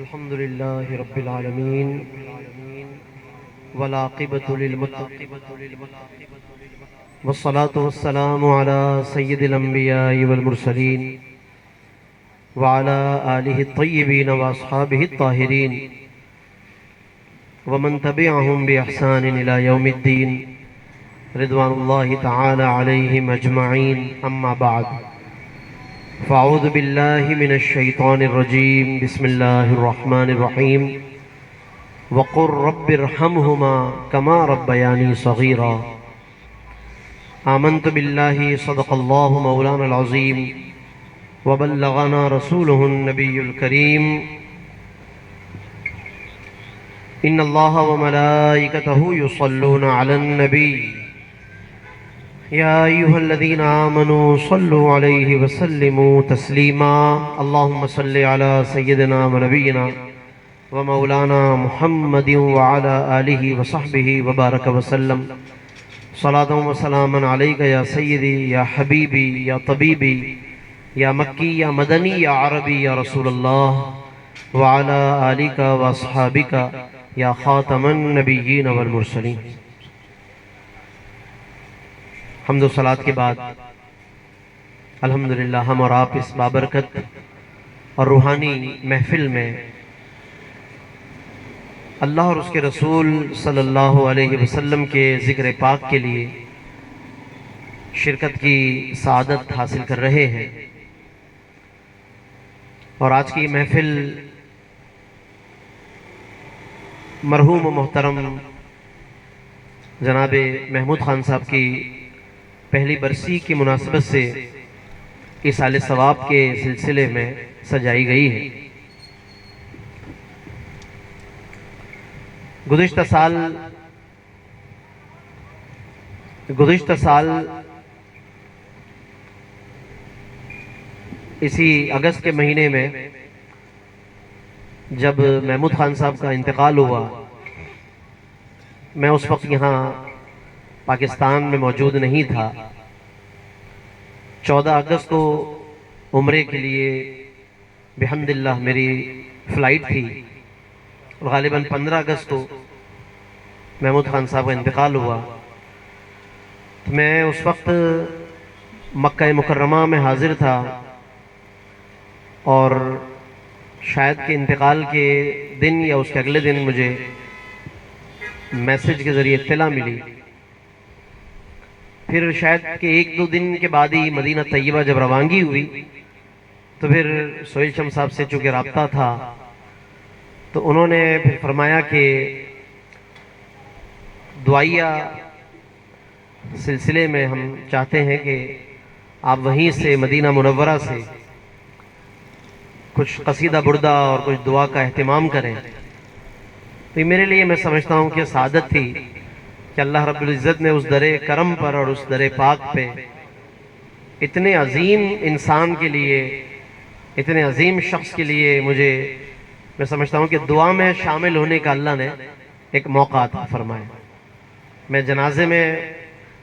الحمد لله رب العالمين والعاقبة للمتقين والصلاة والسلام على سيد الأنبياء والمرسلين وعلى آله الطيبين وأصحابه الطاهرين ومن تبعهم بإحسان إلى يوم الدين رضوان الله تعالى عليهم أجمعين. أما بعد، فأعوذ بالله من الشيطان الرجيم. بسم الله الرحمن الرحيم. وقل رب ارحمهما كما ربياني صغيرا. آمنت بالله صدق الله مولانا العظيم وبلغنا رسوله النبي الكريم. إن الله وملائكته يصلون على النبي يا أيها الذين آمنوا صلوا عليه وسلموا تسليما. اللهم صل على سيدنا ونبينا ومولانا محمد وعلى آله وصحبه وبارك وسلم. صلاة وسلاما عليك يا سيدي يا حبيبي يا طبيبي يا مكي يا مدني يا عربي يا رسول الله وعلى آلك وأصحابك یا خاتم النبیین والمرسلین. حمد و صلات کے بعد الحمدللہ ہم اور آپ اس بابرکت اور روحانی محفل میں اللہ اور اس کے رسول صلی اللہ علیہ وسلم کے ذکر پاک کے لیے شرکت کی سعادت حاصل کر رہے ہیں. اور آج کی محفل مرحوم و محترم جناب محمود خان صاحب کی پہلی برسی کی مناسبت سے ایصال ثواب کے سلسلے میں سجائی گئی ہے. گزشتہ سال اسی اگست کے مہینے میں جب محمود خان صاحب کا انتقال ہوا، میں اس وقت یہاں پاکستان میں موجود نہیں تھا. 14 اگست کو عمرے کے لیے بحمداللہ میری فلائٹ تھی اور غالباً 15 اگست کو محمود خان صاحب کا انتقال ہوا. تو میں اس وقت مکہ مکرمہ میں حاضر تھا اور شاید کہ انتقال کے دن یا اس کے اگلے دن مجھے میسج کے ذریعے اطلاع ملی. پھر شاید کہ 1-2 دن کے بعد ہی مدینہ طیبہ جب روانگی ہوئی تو پھر سہیل شمس صاحب سے چونکہ رابطہ تھا تو انہوں نے پھر فرمایا کہ دعائیہ سلسلے میں ہم چاہتے ہیں کہ آپ وہیں سے مدینہ منورہ سے کچھ قصیدہ بردہ اور کچھ دعا کا اہتمام کریں. تو میرے لیے میں سمجھتا ہوں کہ سعادت تھی کہ اللہ رب العزت نے اس در کرم پر اور اس در پاک پہ اتنے عظیم انسان کے لیے، اتنے عظیم شخص کے لیے میں سمجھتا ہوں کہ دعا میں شامل ہونے کا اللہ نے ایک موقع عطا فرمایا. میں جنازے میں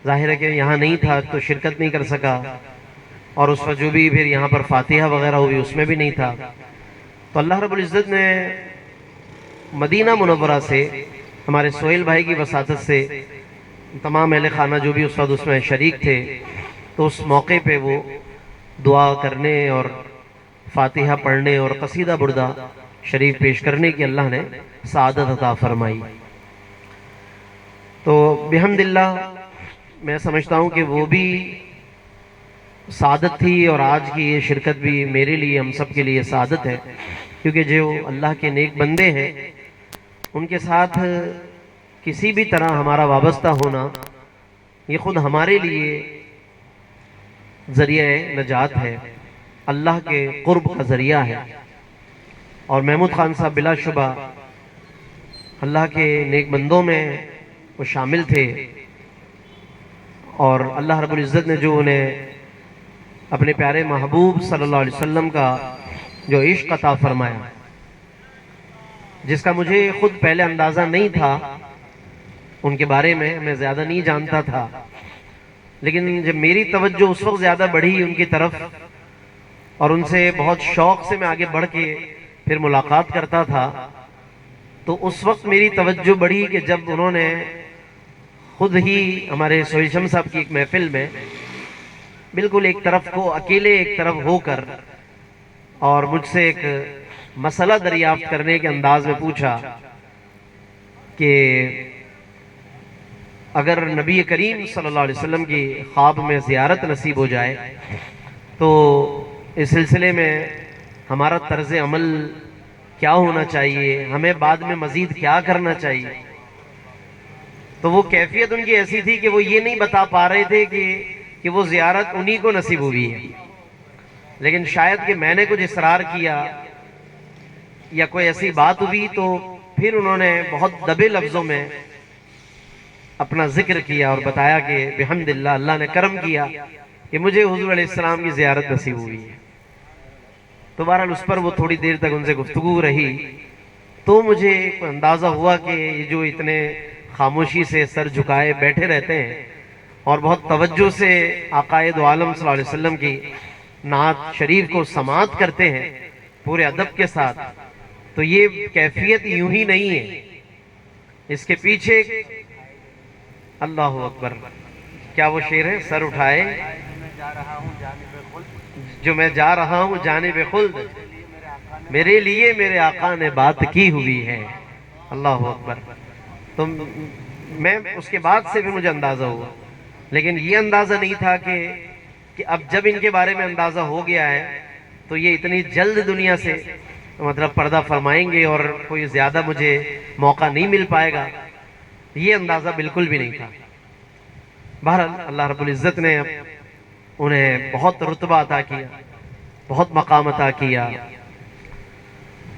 ظاہر ہے کہ یہاں نہیں تھا تو شرکت نہیں کر سکا، اور اس وقت جو بھی پھر یہاں پر فاتحہ وغیرہ ہوئی اس میں بھی نہیں تھا. تو اللہ رب العزت نے مدینہ منورہ سے ہمارے سہیل بھائی کی وساطت سے تمام اہل خانہ جو بھی اس وقت اس میں شریک تھے، تو اس موقع پہ وہ دعا کرنے اور فاتحہ پڑھنے اور قصیدہ بردہ شریف پیش کرنے کی اللہ نے سعادت عطا فرمائی. تو بحمداللہ میں سمجھتا ہوں کہ وہ بھی سعادت تھی، اور آج کی یہ شرکت بھی میرے لیے، ہم سب کے لیے سعادت ہے، کیونکہ جو اللہ کے نیک بندے ہیں ان کے ساتھ کسی بھی طرح ہمارا وابستہ ہونا یہ خود ہمارے لیے ذریعہ نجات ہے، اللہ کے قرب کا ذریعہ ہے. اور محمود خان صاحب بلا شبہ اللہ کے نیک بندوں میں وہ شامل تھے، اور اللہ رب العزت نے جو انہیں اپنے پیارے محبوب صلی اللہ علیہ وسلم کا جو عشق عطا فرمایا، جس کا مجھے خود پہلے اندازہ نہیں تھا، ان کے بارے میں زیادہ نہیں جانتا تھا، لیکن جب میری توجہ اس وقت زیادہ بڑھی ان کی طرف اور ان سے بہت شوق سے میں آگے بڑھ کے پھر ملاقات کرتا تھا، تو اس وقت میری توجہ بڑھی کہ جب انہوں نے خود ہی ہمارے سہیل شمس صاحب کی ایک محفل میں بالکل ایک طرف کو اکیلے ایک طرف ہو کر اور مجھ سے ایک مسئلہ دریافت کرنے کے انداز میں پوچھا کہ اگر نبی کریم صلی اللہ علیہ وسلم کی خواب میں زیارت نصیب ہو جائے تو اس سلسلے میں ہمارا طرز عمل کیا ہونا چاہیے، ہمیں بعد میں مزید کیا کرنا چاہیے۔ تو وہ کیفیت ان کی ایسی تھی کہ وہ یہ نہیں بتا پا رہے تھے کہ وہ زیارت انہی کو نصیب ہوئی ہے، لیکن شاید کہ میں نے کچھ اصرار کیا یا کوئی ایسی بات ہوئی تو پھر انہوں نے بہت دبے لفظوں میں اپنا ذکر کیا اور بتایا کہ بحمداللہ اللہ نے کرم کیا کہ مجھے حضور علیہ السلام کی زیارت نصیب ہوئی ہے۔ تو بہرحال اس پر وہ تھوڑی دیر تک ان سے گفتگو رہی، تو مجھے اندازہ ہوا کہ یہ جو اتنے خاموشی سے سر جھکائے بیٹھے رہتے ہیں اور بہت توجہ سے عقائد عالم صلی اللہ علیہ وسلم کی نعت شریف کو سماعت کرتے ہیں پورے ادب کے ساتھ، تو یہ کیفیت یوں ہی نہیں ہے، اس کے پیچھے اللہ اکبر، کیا وہ شعر ہے؟ سر اٹھائے جو میں جا رہا ہوں جانب خلد، میرے لیے میرے آقا نے بات کی ہوئی ہے۔ اللہ اکبر۔ تو میں اس کے بعد سے بھی مجھے اندازہ ہوا، لیکن یہ اندازہ نہیں تھا کہ اب جب ان کے بارے میں اندازہ ہو گیا ہے تو یہ اتنی جلد دنیا سے مطلب پردہ فرمائیں گے اور کوئی زیادہ مجھے موقع نہیں مل پائے گا، یہ اندازہ بالکل بھی نہیں تھا۔ بہرحال اللہ رب العزت نے انہیں بہت رتبہ عطا کیا، بہت مقام عطا کیا،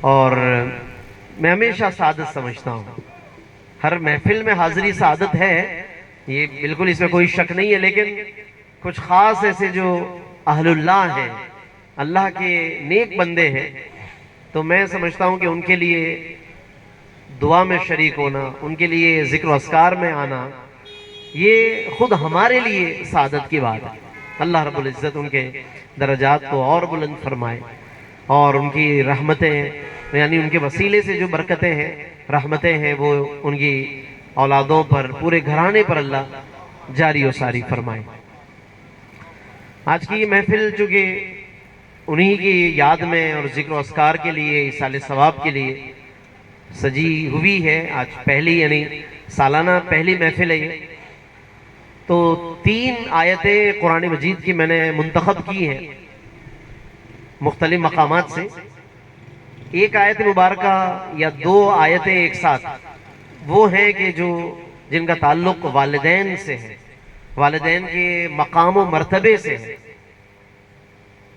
اور میں ہمیشہ سعادت سمجھتا ہوں، ہر محفل میں حاضری سعادت ہے، یہ بالکل اس میں کوئی شک نہیں ہے، لیکن کچھ خاص ایسے جو اہل اللہ ہیں، اللہ کے نیک بندے ہیں، تو میں سمجھتا ہوں کہ ان کے لیے دعا میں شریک ہونا، ان کے لیے ذکر و اذکار میں آنا، یہ خود ہمارے لیے سعادت کی بات ہے۔ اللہ رب العزت ان کے درجات کو اور بلند فرمائے، اور ان کی رحمتیں یعنی ان کے وسیلے سے جو برکتیں ہیں، رحمتیں ہیں، وہ ان کی اولادوں پر، پورے گھرانے پر اللہ جاری و ساری فرمائے۔ آج کی یہ محفل چونکہ انہی کی یاد میں اور ذکر و اذکار کے لیے، ایصال ثواب کے لیے سجی ہوئی ہے، آج پہلی یعنی سالانہ پہلی محفل ہے یہ، تو 3 آیتیں قرآن مجید کی میں نے منتخب کی ہیں مختلف مقامات سے، ایک آیت مبارکہ یا 2 آیتیں ایک ساتھ وہ ہیں کہ جن کا تعلق والدین سے ہے، والدین کے مقام و مرتبے سے ہے،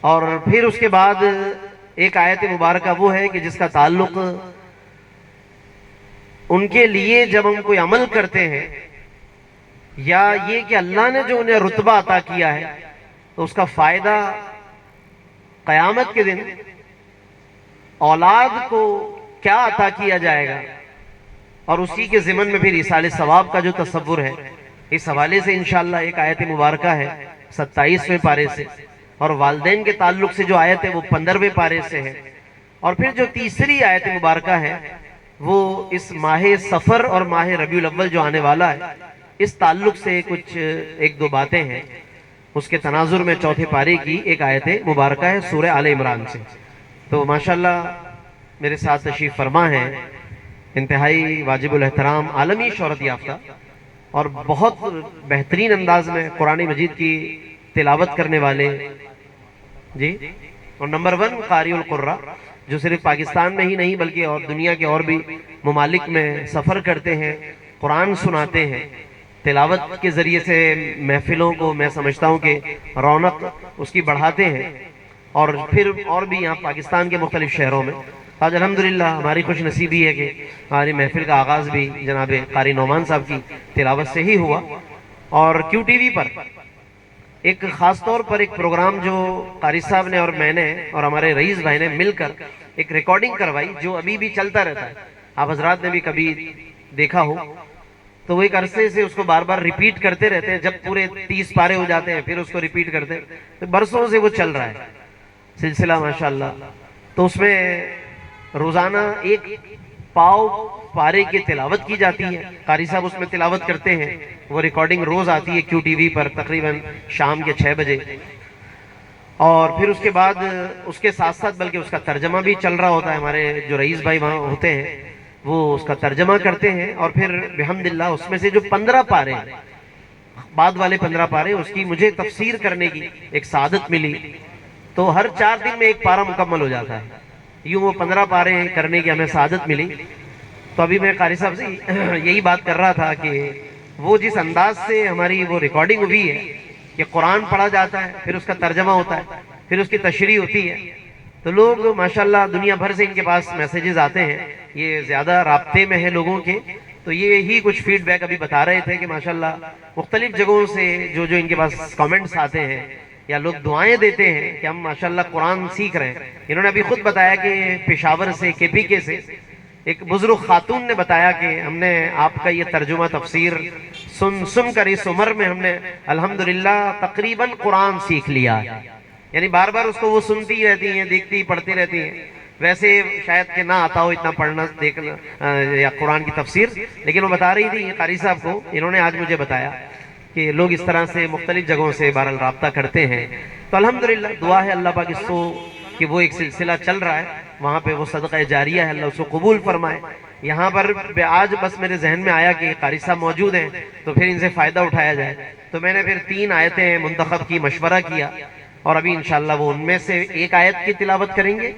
اور پھر اس کے بعد ایک آیت مبارکہ وہ ہے کہ جس کا تعلق ان کے لیے جب ہم کوئی عمل کرتے ہیں، یا یہ کہ اللہ نے جو انہیں رتبہ عطا کیا ہے تو اس کا فائدہ قیامت کے دن اولاد کو کیا عطا کیا جائے گا، اور اسی کے ضمن میں پھر ایصال ثواب کا جو تصور ہے، اس حوالے سے انشاءاللہ ایک آیت مبارکہ ہے 27ویں پارے سے، اور والدین کے تعلق سے جو آیت ہے وہ 15ویں پارے سے ہے، اور پھر جو تیسری آیت مبارکہ ہے وہ اس ماہ سفر اور ماہ ربیع الاول جو آنے والا ہے اس تعلق سے کچھ 1-2 باتیں ہیں، اس کے تناظر میں 4تھے پارے کی ایک آیت مبارکہ ہے سورہ آل عمران سے۔ تو ماشاءاللہ میرے ساتھ تشریف فرما ہے انتہائی واجب الاحترام، عالمی شہرت یافتہ اور بہت بہترین انداز میں قرآن مجید کی تلاوت کرنے والے جی، اور نمبر 1 قاری القرآن، جو صرف پاکستان میں ہی نہیں بلکہ اور دنیا کے اور بھی ممالک میں سفر کرتے ہیں، قرآن سناتے ہیں، تلاوت کے ذریعے سے محفلوں کو میں سمجھتا ہوں کہ رونق اس کی بڑھاتے ہیں، اور پھر اور بھی یہاں پاکستان کے مختلف شہروں میں۔ آج الحمدللہ ہماری خوش نصیبی ہے کہ ہماری محفل کا آغاز بھی جناب قاری نعمان صاحب کی تلاوت سے ہی ہوا، اور کیو ٹی وی پر ایک خاص طور پر ایک پروگرام جو قاری صاحب نے اور میں نے اور ہمارے رئیس بھائی نے مل کر ایک ریکارڈنگ کروائی، جو ابھی بھی چلتا رہتا ہے، آپ حضرات نے بھی کبھی دیکھا ہو، تو وہ ایک عرصے سے اس کو بار بار ریپیٹ کرتے رہتے ہیں، جب پورے 30 پارے ہو جاتے ہیں پھر اس کو ریپیٹ کرتے ہیں، تو برسوں سے وہ چل رہا ہے سلسلہ ماشاءاللہ۔ تو اس میں روزانہ ایک پاؤ پارے کی تلاوت کی جاتی ہے، قاری صاحب اس میں تلاوت کرتے ہیں، وہ ریکارڈنگ روز آتی ہے کیو ٹی وی پر تقریباً شام کے 6 بجے، اور پھر اس کے بعد اس کے ساتھ ساتھ بلکہ اس کا ترجمہ بھی چل رہا ہوتا ہے، ہمارے جو رئیس بھائی وہاں ہوتے ہیں وہ اس کا ترجمہ کرتے ہیں، اور پھر بحمداللہ اس میں سے جو 15 پارے بعد والے 15 پارے اس کی مجھے تفسیر کرنے کی ایک سعادت ملی، تو ہر 4 دن میں ایک پارہ مکمل ہو جاتا ہے، یوں وہ 15 پارے کرنے کی ہمیں سعادت ملی۔ تو ابھی میں قاری صاحب سے یہی بات کر رہا تھا کہ وہ جس انداز سے ہماری وہ ریکارڈنگ ہوئی ہے کہ قرآن پڑھا جاتا ہے، پھر اس کا ترجمہ ہوتا ہے، پھر اس کی تشریح ہوتی ہے، تو لوگ ماشاءاللہ دنیا بھر سے ان کے پاس میسیجز آتے ہیں، یہ زیادہ رابطے میں ہیں لوگوں کے، تو یہ ہی کچھ فیڈ بیک ابھی بتا رہے تھے کہ ماشاءاللہ مختلف جگہوں سے جو ان کے پاس کامنٹس آتے ہیں یا لوگ دعائیں دیتے ہیں کہ ہم ماشاءاللہ قرآن سیکھ رہے ہیں۔ انہوں نے ابھی خود بتایا کہ پشاور سے KPK سے ایک بزرگ خاتون نے بتایا کہ ہم نے آپ کا یہ ترجمہ تفسیر سن کر اس عمر میں ہم نے الحمدللہ تقریباً قرآن سیکھ لیا، یعنی بار بار اس کو وہ سنتی رہتی ہیں، دیکھتی پڑھتی رہتی ہیں، ویسے شاید کہ نہ آتا ہو اتنا پڑھنا دیکھنا یا قرآن کی تفسیر، لیکن وہ بتا رہی تھی قاری صاحب کو، انہوں نے آج مجھے بتایا کہ لوگ اس طرح سے مختلف جگہوں سے بہرحال رابطہ کرتے ہیں، تو الحمدللہ دعا ہے اللہ پاک اس کو کہ وہ ایک سلسلہ چل رہا ہے وہاں پہ، وہ صدقہ جاریہ ہے، اللہ اس کو قبول فرمائے۔ یہاں پر آج بس میرے ذہن میں آیا کہ قاری صاحب موجود ہیں تو پھر ان سے فائدہ اٹھایا جائے، تو میں نے پھر 3 آیتیں منتخب کی، مشورہ کیا، اور ابھی انشاءاللہ وہ ان میں سے ایک آیت کی تلاوت کریں گے،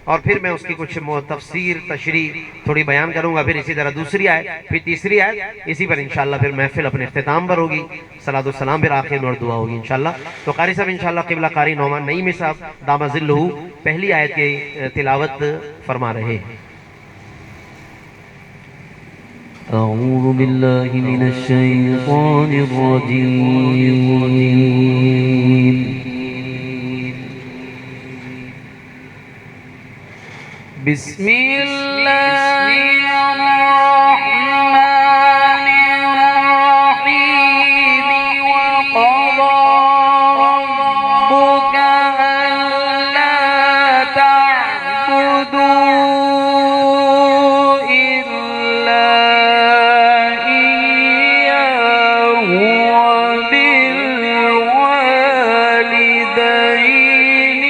اور پھر میں اس کی کچھ تفسیر تشریح تھوڑی بیان کروں گا، پھر اسی طرح دوسری آیت، پھر تیسری آیت، اسی پر انشاءاللہ پھر محفل اپنے اختتام پر ہوگی، صلاۃ والسلام پھر آخر میں اور دعا ہوگی انشاءاللہ۔ تو قاری صاحب انشاءاللہ قبلہ قاری نعمان نعیمی صاحب دامہ ظلہ پہلی آیت کی تلاوت فرما رہے ہیں۔ اعوذ باللہ من الشیطان الرجیم، بسم اللہ الرحمن الرحیم، وقضى ربك ألا تعبدوا إلا إياه وبالوالدين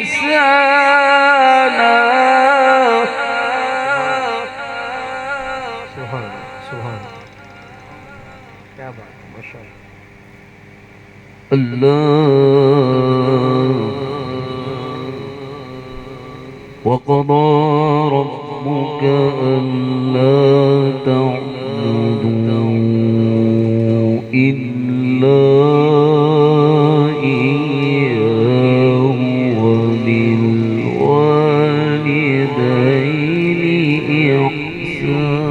إحسانا۔ سبحان کیا بات ہے، ماشاءاللہ۔ وقضى ربك ألا تعبدوا إلا إياه وبالوالدين إحسانا،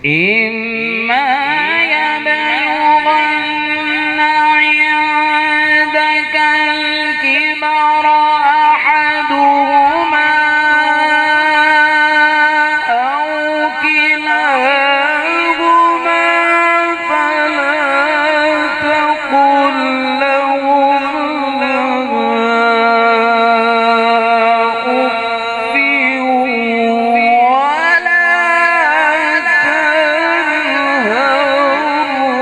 إما يبلغن عندك الكبر أحدهما أو كلاهما فلا تقل لهما أف ولا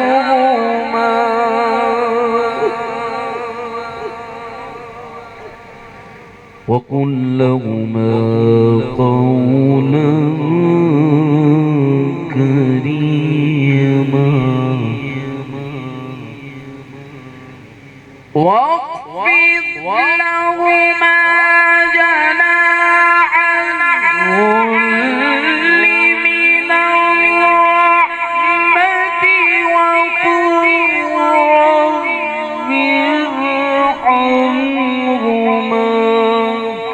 تنهرهما وقل لهما قولا كريما، واخفض لهما جناح الذل من الرحمة وقل رب ارحمهما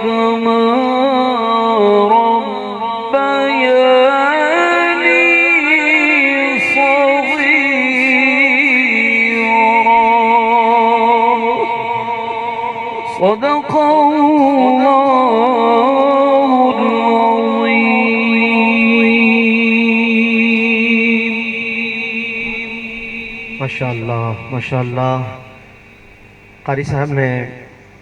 كما ربياني صغيرا۔ صدق الله العظيم۔ ماشاءاللہ ماشاءاللہ، قاری صاحب نے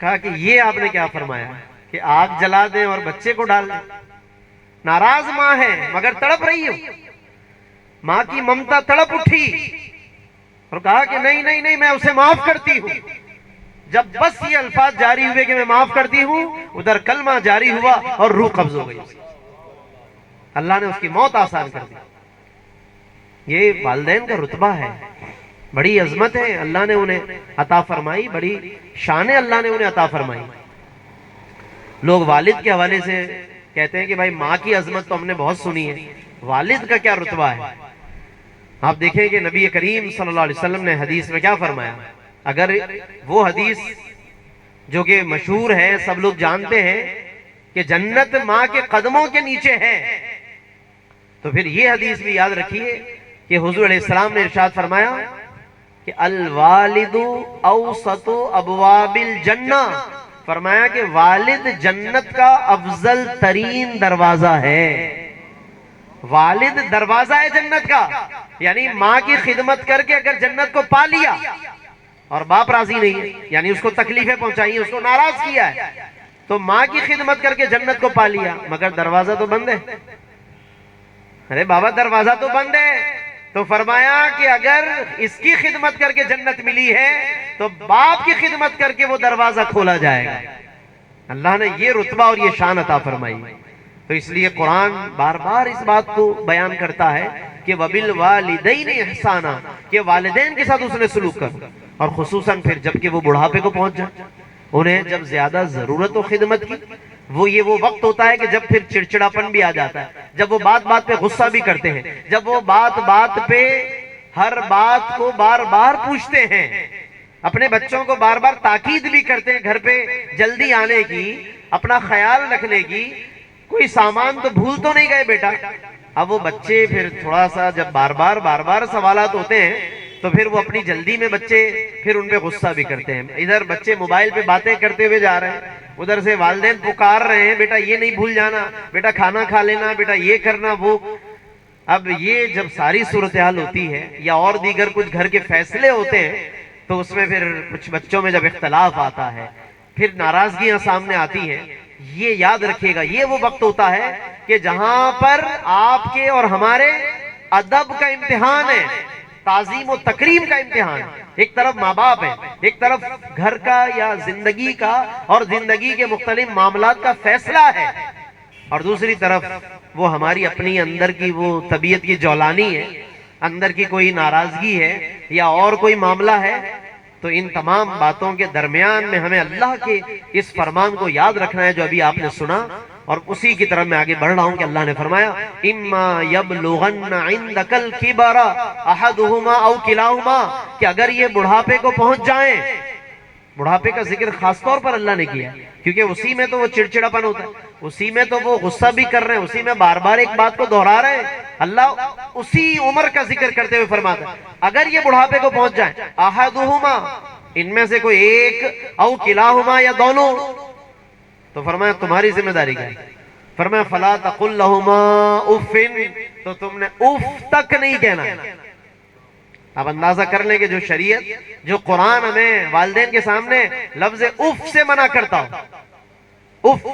کہا کہ یہ آپ نے کیا فرمایا کہ آگ جلا دیں اور بچے کو ڈال دیں؟ ناراض ماں ہے مگر تڑپ رہی ہو، ماں کی ممتا تڑپ اٹھی اور کہا کہ نہیں نہیں نہیں، میں اسے معاف کرتی ہوں۔ جب بس یہ الفاظ جاری ہوئے کہ میں معاف کرتی ہوں، ادھر کلمہ جاری ہوا اور روح قبض ہو گئی، اللہ نے اس کی موت آسان کر دی۔ یہ والدین کا رتبہ ہے، بڑی عظمت ہے اللہ نے انہیں عطا فرمائی، بڑی شان اللہ نے انہیں عطا فرمائی۔ لوگ والد کے حوالے سے کہتے ہیں کہ بھائی ماں کی عظمت تو ہم نے بہت سنی ہے، والد کا کیا رتبہ ہے؟ آپ دیکھیں کہ نبی کریم صلی اللہ علیہ وسلم نے حدیث میں کیا فرمایا؟ اگر وہ حدیث جو کہ مشہور ہے، سب لوگ جانتے ہیں کہ جنت ماں کے قدموں کے نیچے ہے، تو پھر یہ حدیث بھی یاد رکھیے کہ حضور علیہ السلام نے ارشاد فرمایا کہ الوالد اوسط ابواب الجنہ، فرمایا کہ والد جنت کا افضل ترین دروازہ ہے۔ والد دروازہ ہے جنت کا، یعنی ماں کی خدمت کر کے اگر جنت کو پا لیا اور باپ راضی نہیں ہے، یعنی اس کو تکلیفیں پہنچائی ہیں، اس کو ناراض کیا ہے، تو ماں کی خدمت کر کے جنت کو پا لیا مگر دروازہ تو بند ہے۔ ارے بابا دروازہ تو بند ہے، تو فرمایا کہ اگر اس کی خدمت کر کے جنت ملی ہے تو باپ کی خدمت کر کے وہ دروازہ کھولا جائے گا۔ اللہ نے یہ رتبہ اور یہ شان عطا فرمائی، تو اس لیے قرآن بار بار اس بات کو بیان کرتا ہے کہ وَبِالْوَالِدَيْنِ احسانا، کہ والدین کے ساتھ اس نے سلوک کر، اور خصوصاً پھر جب کہ وہ بڑھاپے کو پہنچ جائے، انہیں جب زیادہ ضرورت و خدمت کی، وہ وقت ہوتا ہے کہ جب پھر چڑچڑاپن بھی آ جاتا ہے، جب وہ بات بات پہ غصہ بھی کرتے ہیں، جب وہ بات بات پہ ہر بات کو بار بار پوچھتے ہیں، اپنے بچوں کو بار بار تاکید بھی کرتے ہیں گھر پہ جلدی آنے کی، اپنا خیال رکھنے کی، کوئی سامان تو بھول تو نہیں گئے بیٹا۔ اب وہ بچے پھر تھوڑا سا جب بار بار سوالات ہوتے ہیں تو پھر وہ اپنی جلدی میں بچے پھر ان پہ غصہ بھی کرتے ہیں، ادھر بچے موبائل پہ باتیں کرتے ہوئے جا رہے ہیں، ادھر سے والدین پکار رہے ہیں بیٹا یہ نہیں بھول جانا، بیٹا کھانا کھا لینا، بیٹا یہ کرنا وہ۔ اب یہ جب ساری صورتحال ہوتی ہے یا اور دیگر کچھ گھر کے فیصلے ہوتے ہیں تو اس میں پھر کچھ بچوں میں جب اختلاف آتا ہے، پھر ناراضگیاں سامنے آتی ہیں، یہ یاد رکھیے گا یہ وہ وقت ہوتا ہے کہ جہاں پر آپ کے اور ہمارے ادب کا امتحان ہے، تعظیم و تکریم کا امتحان ہے۔ ایک طرف ماں باپ ہے، ایک طرف گھر کا یا زندگی کا اور زندگی کے مختلف معاملات کا فیصلہ ہے، اور دوسری طرف وہ ہماری اپنی اندر کی وہ طبیعت کی جولانی ہے، اندر کی کوئی ناراضگی ہے یا اور کوئی معاملہ ہے۔ تو ان تمام باتوں کے درمیان میں ہمیں اللہ کے اس فرمان کو یاد رکھنا ہے جو ابھی آپ نے سنا، اور اسی کی طرف میں آگے بڑھ رہا ہوں کہ اللہ نے فرمایا اما یبلغن عندک الکبر احدہما او کلاہما، کہ اگر یہ بڑھاپے کو پہنچ جائیں، بڑھاپے کا ذکر خاص طور پر اللہ نے کیا کیونکہ اسی میں تو وہ چڑچڑاپن ہوتا ہے، اسی میں تو وہ غصہ بھی کر رہے ہیں، اسی میں بار بار ایک بات کو دہرا رہے ہیں۔ اللہ اسی عمر کا ذکر کرتے ہوئے فرماتا ہے اگر یہ بڑھاپے کو پہنچ جائیں، احدہما، ان میں سے کوئی ایک، او کلاہما، یا دونوں، تو فرمایا تمہاری ذمہ داری کیا ہے؟ فرمایا فلا تقل لہما اف، تو تم نے اف تک نہیں کہنا۔ آپ اندازہ کر لیں کہ جو شریعت، جو قرآن ہمیں والدین کے سامنے لفظ اف سے منع کرتا ہو، اف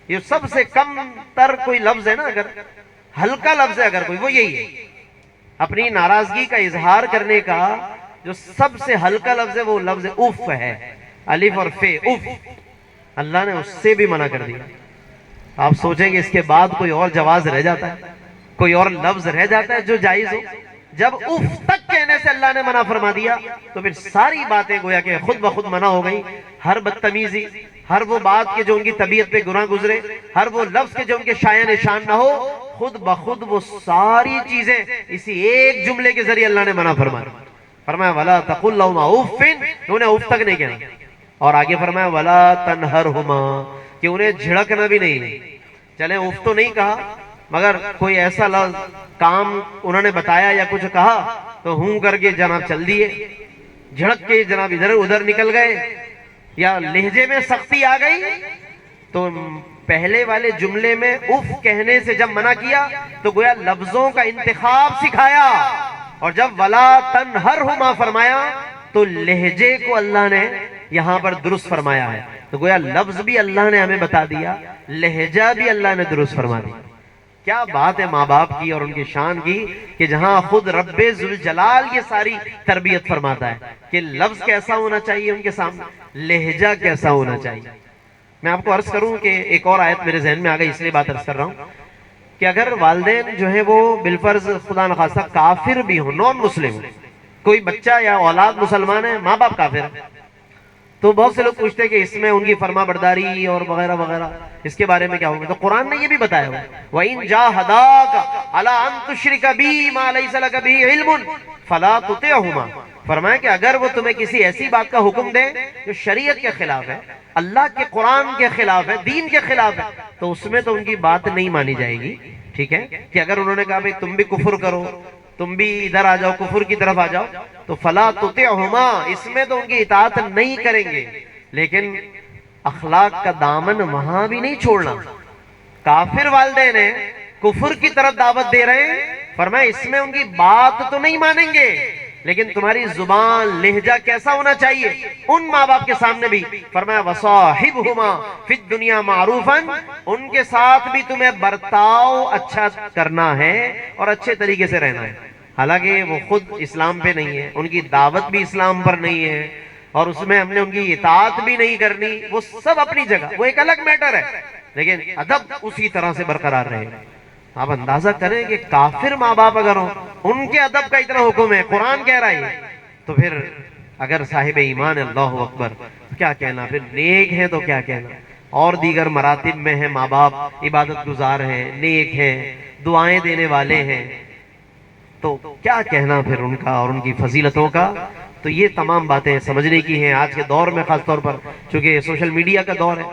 یہ سب سے کم تر کوئی لفظ ہے نا، اگر ہلکا لفظ ہے اگر کوئی، وہ یہی ہے۔ اپنی ناراضگی کا اظہار کرنے کا جو سب سے ہلکا لفظ ہے وہ لفظ اف ہے، الف اور فے، اف۔ اللہ نے اس سے بھی منع کر دیا۔ آپ سوچیں کہ اس کے بعد کوئی اور جواز رہ جاتا ہے، کوئی اور لفظ رہ جاتا ہے جو جائز ہو؟ جب اف تک کہنے سے اللہ نے منع فرما دیا تو پھر ساری باتیں گویا کہ خود بخود منع ہو گئی۔ ہر بدتمیزی، ہر وہ بات کے جو ان کی طبیعت پہ گناہ گزرے، ہر وہ لفظ کے جو ان کے شایع نشان نہ ہو، خود بخود وہ ساری چیزیں اسی ایک جملے کے ذریعے اللہ نے منع فرمایا۔ فرمایا وَلَا تَقُلْ لَهُمَا اُفٍّ، انہیں اف تک نہیں کہنا، اور آگے فرمایا وَلَا تَنْهَرْهُمَا، کہ انہیں جھڑکنا بھی نہیں۔ چلیں اف تو نہیں کہا مگر کوئی ایسا لفظ کام انہوں نے بتایا یا کچھ کہا تو ہوں کر کے جناب چل دیے، جھڑک کے جناب ادھر ادھر نکل گئے، یا لہجے میں سختی آ گئی تو پہلے والے جملے میں اف کہنے سے جب منع کیا تو گویا لفظوں کا انتخاب سکھایا، اور جب وَلَا تَنْهَرْهُمَا فرمایا تو لہجے کو اللہ نے یہاں پر درست فرمایا ہے. تو گویا لفظ بھی اللہ نے ہمیں بتا دیا, لہجہ بھی اللہ نے درست فرما دیا. کیا بات ہے ماں باپ کی اور ان کی شان کی, کہ جہاں خود رب ذوالجلال یہ ساری تربیت فرماتا ہے کہ لفظ کیسا ہونا چاہیے ان کے سامنے, لہجہ کیسا ہونا چاہیے. میں آپ کو عرض کروں کہ ایک اور آیت میرے ذہن میں آ گئی, اس لیے بات عرض کر رہا ہوں کہ اگر والدین جو ہے وہ بالفرض خدا نخواستہ کافر بھی ہوں, نان مسلم ہوں, کوئی بچہ یا اولاد مسلمان ہے, ماں باپ کافر ہے, تو بہت سے لوگ پوچھتے ہیں کہ اس میں ان کی فرما برداری اور وغیرہ وغیرہ اس کے بارے میں کیا ہوگا. تو قرآن نے یہ بھی بتایا ہوا, وَإِن جَاهَدَاكَ عَلَىٰ أَن تُشْرِكَ بِي مَا لَيْسَ لَكَ بِهِ عِلْمٌ فَلَا تُطِعْهُمَا. فرمایا کہ اگر وہ تمہیں کسی ایسی بات کا حکم دیں جو شریعت کے خلاف ہے, اللہ کے قرآن کے خلاف ہے, دین کے خلاف ہے, تو اس میں تو ان کی بات نہیں مانی جائے گی. ٹھیک ہے, کہ اگر انہوں نے کہا بھئی تم بھی کفر کرو, تم بھی ادھر آ جاؤ, کفر کی طرف آ جاؤ, تو فلا تطعہما, اس میں تو ان کی اطاعت نہیں کریں گے. لیکن اخلاق کا دامن وہاں بھی نہیں چھوڑنا. کافر والدین ہیں, کفر کی طرف دعوت دے رہے ہیں, فرمایا اس میں ان کی بات تو نہیں مانیں گے, لیکن تمہاری زبان لہجہ کیسا ہونا چاہیے ان ماں باپ کے سامنے بھی. فرمایا وصاحبہما فی الدنیا معروفا, ان کے ساتھ بھی تمہیں برتاؤ اچھا کرنا ہے اور اچھے طریقے سے رہنا ہے. حالانکہ وہ خود اسلام پہ نہیں ہے, ان کی دعوت بھی اسلام پر نہیں ہے, اور اس میں ہم نے ان کی اطاعت بھی نہیں کرنی, وہ سب اپنی جگہ, وہ ایک الگ میٹر ہے, لیکن ادب اسی طرح سے برقرار رہے. آپ اندازہ کریں کہ کافر ماں باپ اگر ہوں, ان کے ادب کا اتنا حکم ہے, قرآن کہہ رہا ہے, تو پھر اگر صاحب ایمان اللہ اکبر کیا کہنا, پھر نیک ہیں تو کیا کہنا. اور دیگر مراتب میں ہیں ماں باپ, عبادت گزار ہیں, نیک ہیں, دعائیں دینے والے ہیں, تو کیا کہنا پھر ان کا اور ان کی فضیلتوں کا. تو یہ تمام باتیں سمجھنے کی ہیں آج کے دور میں, خاص طور پر چونکہ سوشل میڈیا کا دور ہے,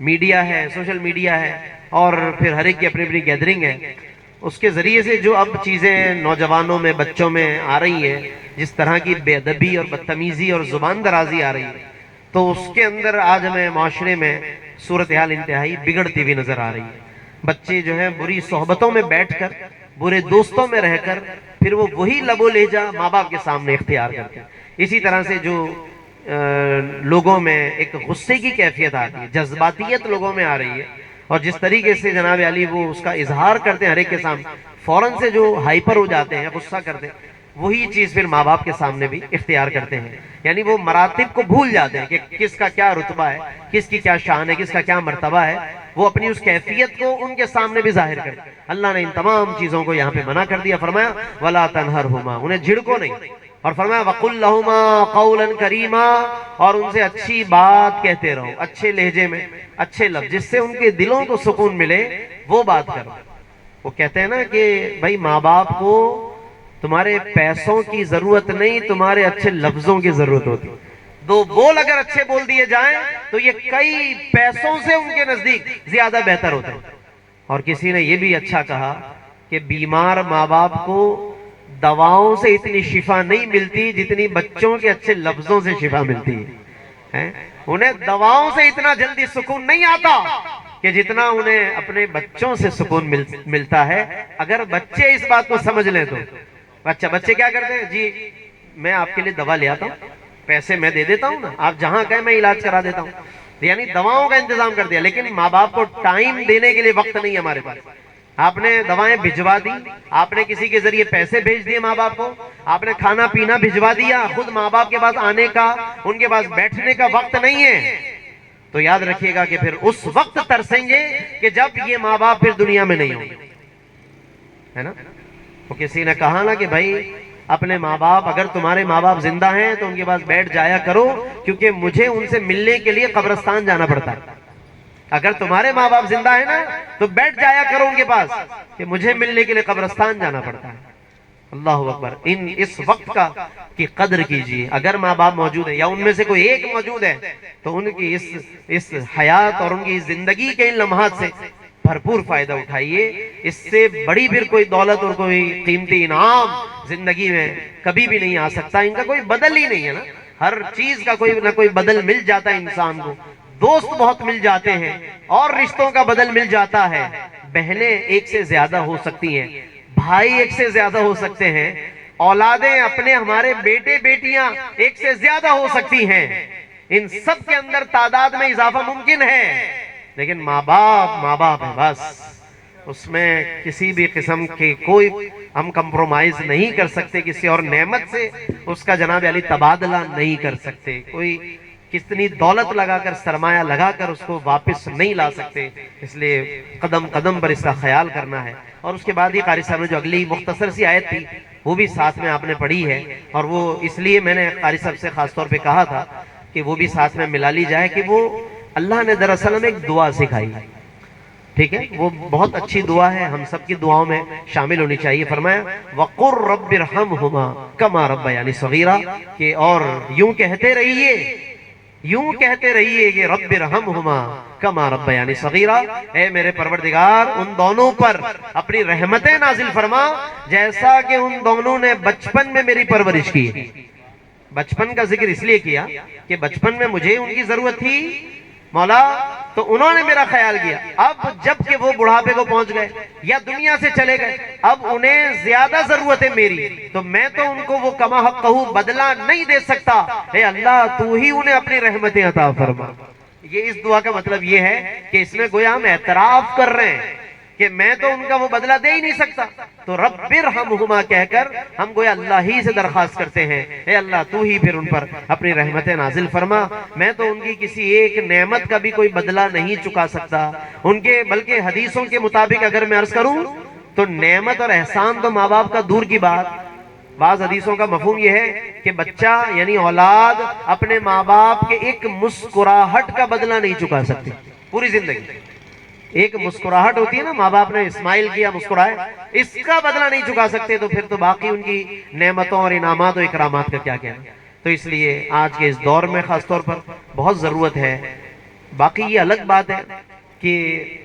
میڈیا ہے, سوشل میڈیا ہے, اور پھر ہر ایک کی اپنی اپنی گیدرنگ ہے. اس کے ذریعے سے جو اب چیزیں نوجوانوں میں, بچوں میں آ رہی ہیں, جس طرح کی بے ادبی اور بدتمیزی اور زبان درازی آ رہی ہے, تو اس کے اندر آج ہمیں معاشرے میں صورتحال انتہائی بگڑتی ہوئی نظر آ رہی ہے. بچے جو ہیں بری صحبتوں میں بیٹھ کر, برے دوستوں میں رہ کر, پھر وہ وہی لب و لہجہ ماں باپ کے سامنے اختیار کرتے ہیں. اسی طرح سے جو لوگوں میں ایک غصے کی کیفیت آتی ہے, جذباتیت لوگوں میں آ رہی ہے, اور جس طریقے سے جناب علی وہ اس کا اظہار کرتے ہیں ہر ایک کے سامنے, فوراً سے جو ہائپر ہو جاتے ہیں, غصہ کرتے ہیں, وہی چیز پھر ماں باپ کے سامنے بھی اختیار کرتے ہیں. یعنی وہ مراتب کو بھول جاتے ہیں کہ کس کا کیا رتبہ ہے, کس کی کیا شان ہے, کس کا کیا مرتبہ ہے, وہ اپنی اس کیفیت کو ان کے سامنے بھی ظاہر کرتے ہیں. اللہ نے ان تمام چیزوں کو یہاں پہ منع کر دیا. فرمایا وَلَا تَنْهَرْهُمَا, انہیں جھڑکو نہیں, اور فرمایا وَقُلْ لَهُمَا قَوْلًا كَرِيمًا, اور ان سے اچھی بات کہتے رہو, اچھے لہجے میں, اچھے لفظ, جس سے ان کے دلوں کو سکون ملے, وہ بات کرو. وہ کہتے ہیں نا کہ بھائی ماں باپ کو تمہارے پیسوں کی ضرورت نہیں, تمہارے اچھے لفظوں کی ضرورت ہوتی. دو بول اگر اچھے بول دیے جائیں تو یہ کئی پیسوں سے ان کے نزدیک زیادہ بہتر ہوتے ہیں. اور کسی نے یہ بھی اچھا کہا کہ بیمار ماں باپ کو دواؤں سے اتنی شفا نہیں ملتی جتنی بچوں کے اچھے لفظوں سے شفا ملتی ہے. انہیں دواؤں سے اتنا جلدی سکون نہیں آتا کہ جتنا انہیں اپنے بچوں سے سکون ملتا ہے. اگر بچے اس بات کو سمجھ لیں تو. اچھا بچے کیا کرتے ہیں, جی میں آپ کے لیے دوا لے آتا ہوں, پیسے میں دے دیتا ہوں نا, آپ جہاں کہیں میں علاج کرا دیتا ہوں. یعنی دواؤں کا انتظام کر دیا, لیکن ماں باپ کو ٹائم دینے کے لیے وقت نہیں ہمارے پاس. آپ نے دوائیں بھجوا دی, آپ نے کسی کے ذریعے پیسے بھیج دیے ماں باپ کو, آپ نے کھانا پینا بھجوا دیا, خود ماں باپ کے پاس آنے کا, ان کے پاس بیٹھنے کا وقت نہیں ہے. تو یاد رکھیے گا کہ پھر اس وقت ترسیں گے کہ جب یہ ماں باپ پھر دنیا میں نہیں ہوں گے, ہے نا. وہ کسی نے کہا نا کہ بھائی اپنے ماں باپ, اگر تمہارے ماں باپ زندہ ہیں تو ان کے پاس بیٹھ جایا کرو, کیونکہ مجھے ان سے ملنے کے لیے قبرستان جانا پڑتا ہے. اگر تمہارے ماں باپ زندہ ہیں نا تو بیٹھ جایا کرو ان کے پاس, کہ مجھے ملنے کے لیے قبرستان جانا پڑتا ہے. اللہ اکبر. اس وقت کی قدر کیجئے. اگر ماں باپ موجود ہیں یا ان میں سے کوئی ایک موجود ہے تو ان کی اس حیات اور ان کی زندگی کے ان لمحات سے بھرپور فائدہ اٹھائیے. اس سے بڑی پھر کوئی دولت اور کوئی قیمتی انعام زندگی میں کبھی بھی نہیں آ سکتا. ان کا کوئی بدل ہی نہیں ہے نا, ہر چیز کا کوئی نہ کوئی بدل مل جاتا ہے انسان کو. دوست بہت مل جاتے ہیں اور رشتوں کا بدل مل جاتا ہے. بہنیں ایک سے زیادہ ہو سکتی ہیں, بھائی ایک سے زیادہ ہو سکتے ہیں, اولادیں اپنے ہمارے بیٹے بیٹیاں ایک سے زیادہ ہو سکتی ہیں، ان سب کے اندر تعداد میں اضافہ ممکن ہے، لیکن ماں باپ ہے، بس اس میں کسی بھی قسم کی کوئی ہم کمپرومائز نہیں کر سکتے، کسی اور نعمت سے اس کا جناب علی تبادلہ نہیں کر سکتے، کوئی کتنی دولت لگا کر سرمایہ لگا کر اس کو واپس نہیں لا سکتے، اس لیے قدم قدم پر اس کا خیال کرنا ہے۔ اور اس کے بعد یہ قاری صاحب نے جو اگلی مختصر سی آیت تھی وہ بھی ساتھ میں آپ نے پڑھی ہے، اور وہ اس لیے میں نے قاری صاحب سے خاص طور پہ کہا تھا کہ وہ بھی ساتھ میں ملا لی جائے، کہ وہ اللہ نے دراصل ہمیں ایک دعا سکھائی، ٹھیک ہے، وہ بہت اچھی دعا ہے، ہم سب کی دعاؤں میں شامل ہونی چاہیے۔ فرمایا وَقُرْ رَبِّ ارْحَمْهُمَا كَمَا رَبَّيَانِي صَغِيرًا، کہ اور یوں کہتے رہیے کہ رب ارحمہما کما ربیانی صغیرا، اے میرے پروردگار ان دونوں پر اپنی رحمتیں نازل فرما جیسا کہ ان دونوں نے بچپن میں میری پرورش کی۔ بچپن کا ذکر اس لیے کیا کہ بچپن میں مجھے ان کی ضرورت تھی مولا، تو انہوں نے میرا خیال کیا، اب جب کہ وہ بڑھاپے کو پہنچ گئے یا دنیا سے چلے گئے، اب انہیں زیادہ ضرورت ہے میری، تو میں تو ان کو وہ کما حقہ بدلہ نہیں دے سکتا، اے اللہ تو ہی انہیں اپنی رحمتیں عطا فرما۔ یہ اس دعا کا مطلب یہ ہے کہ اس میں گویا ہم اعتراف کر رہے ہیں کہ میں تو ان کا وہ بدلہ دے ہی نہیں سکتا، تو رب ارحمہما کہہ کر ہم گویا اللہ ہی سے درخواست کرتے ہیں، اے اللہ تو ہی پھر ان پر اپنی رحمتیں نازل فرما، میں تو ان کی کسی ایک نعمت کا بھی کوئی بدلہ نہیں چکا سکتا ان کے، بلکہ حدیثوں کے مطابق اگر میں عرض کروں تو نعمت اور احسان تو ماں باپ کا دور کی بات، بعض حدیثوں کا مفہوم یہ ہے کہ بچہ یعنی اولاد اپنے ماں باپ کے ایک مسکراہٹ کا بدلہ نہیں چکا سکتی پوری زندگی۔ ایک مسکراہٹ ہوتی ہے نا، ماں باپ نے اسمائل کیا، مسکرائے، اس کا بدلہ نہیں چکا سکتے، تو پھر تو باقی ان کی نعمتوں اور انعامات و اکرامات کا کیا کہنا۔ تو اس لیے آج کے اس دور میں خاص طور پر بہت ضرورت ہے۔ باقی یہ الگ بات ہے کہ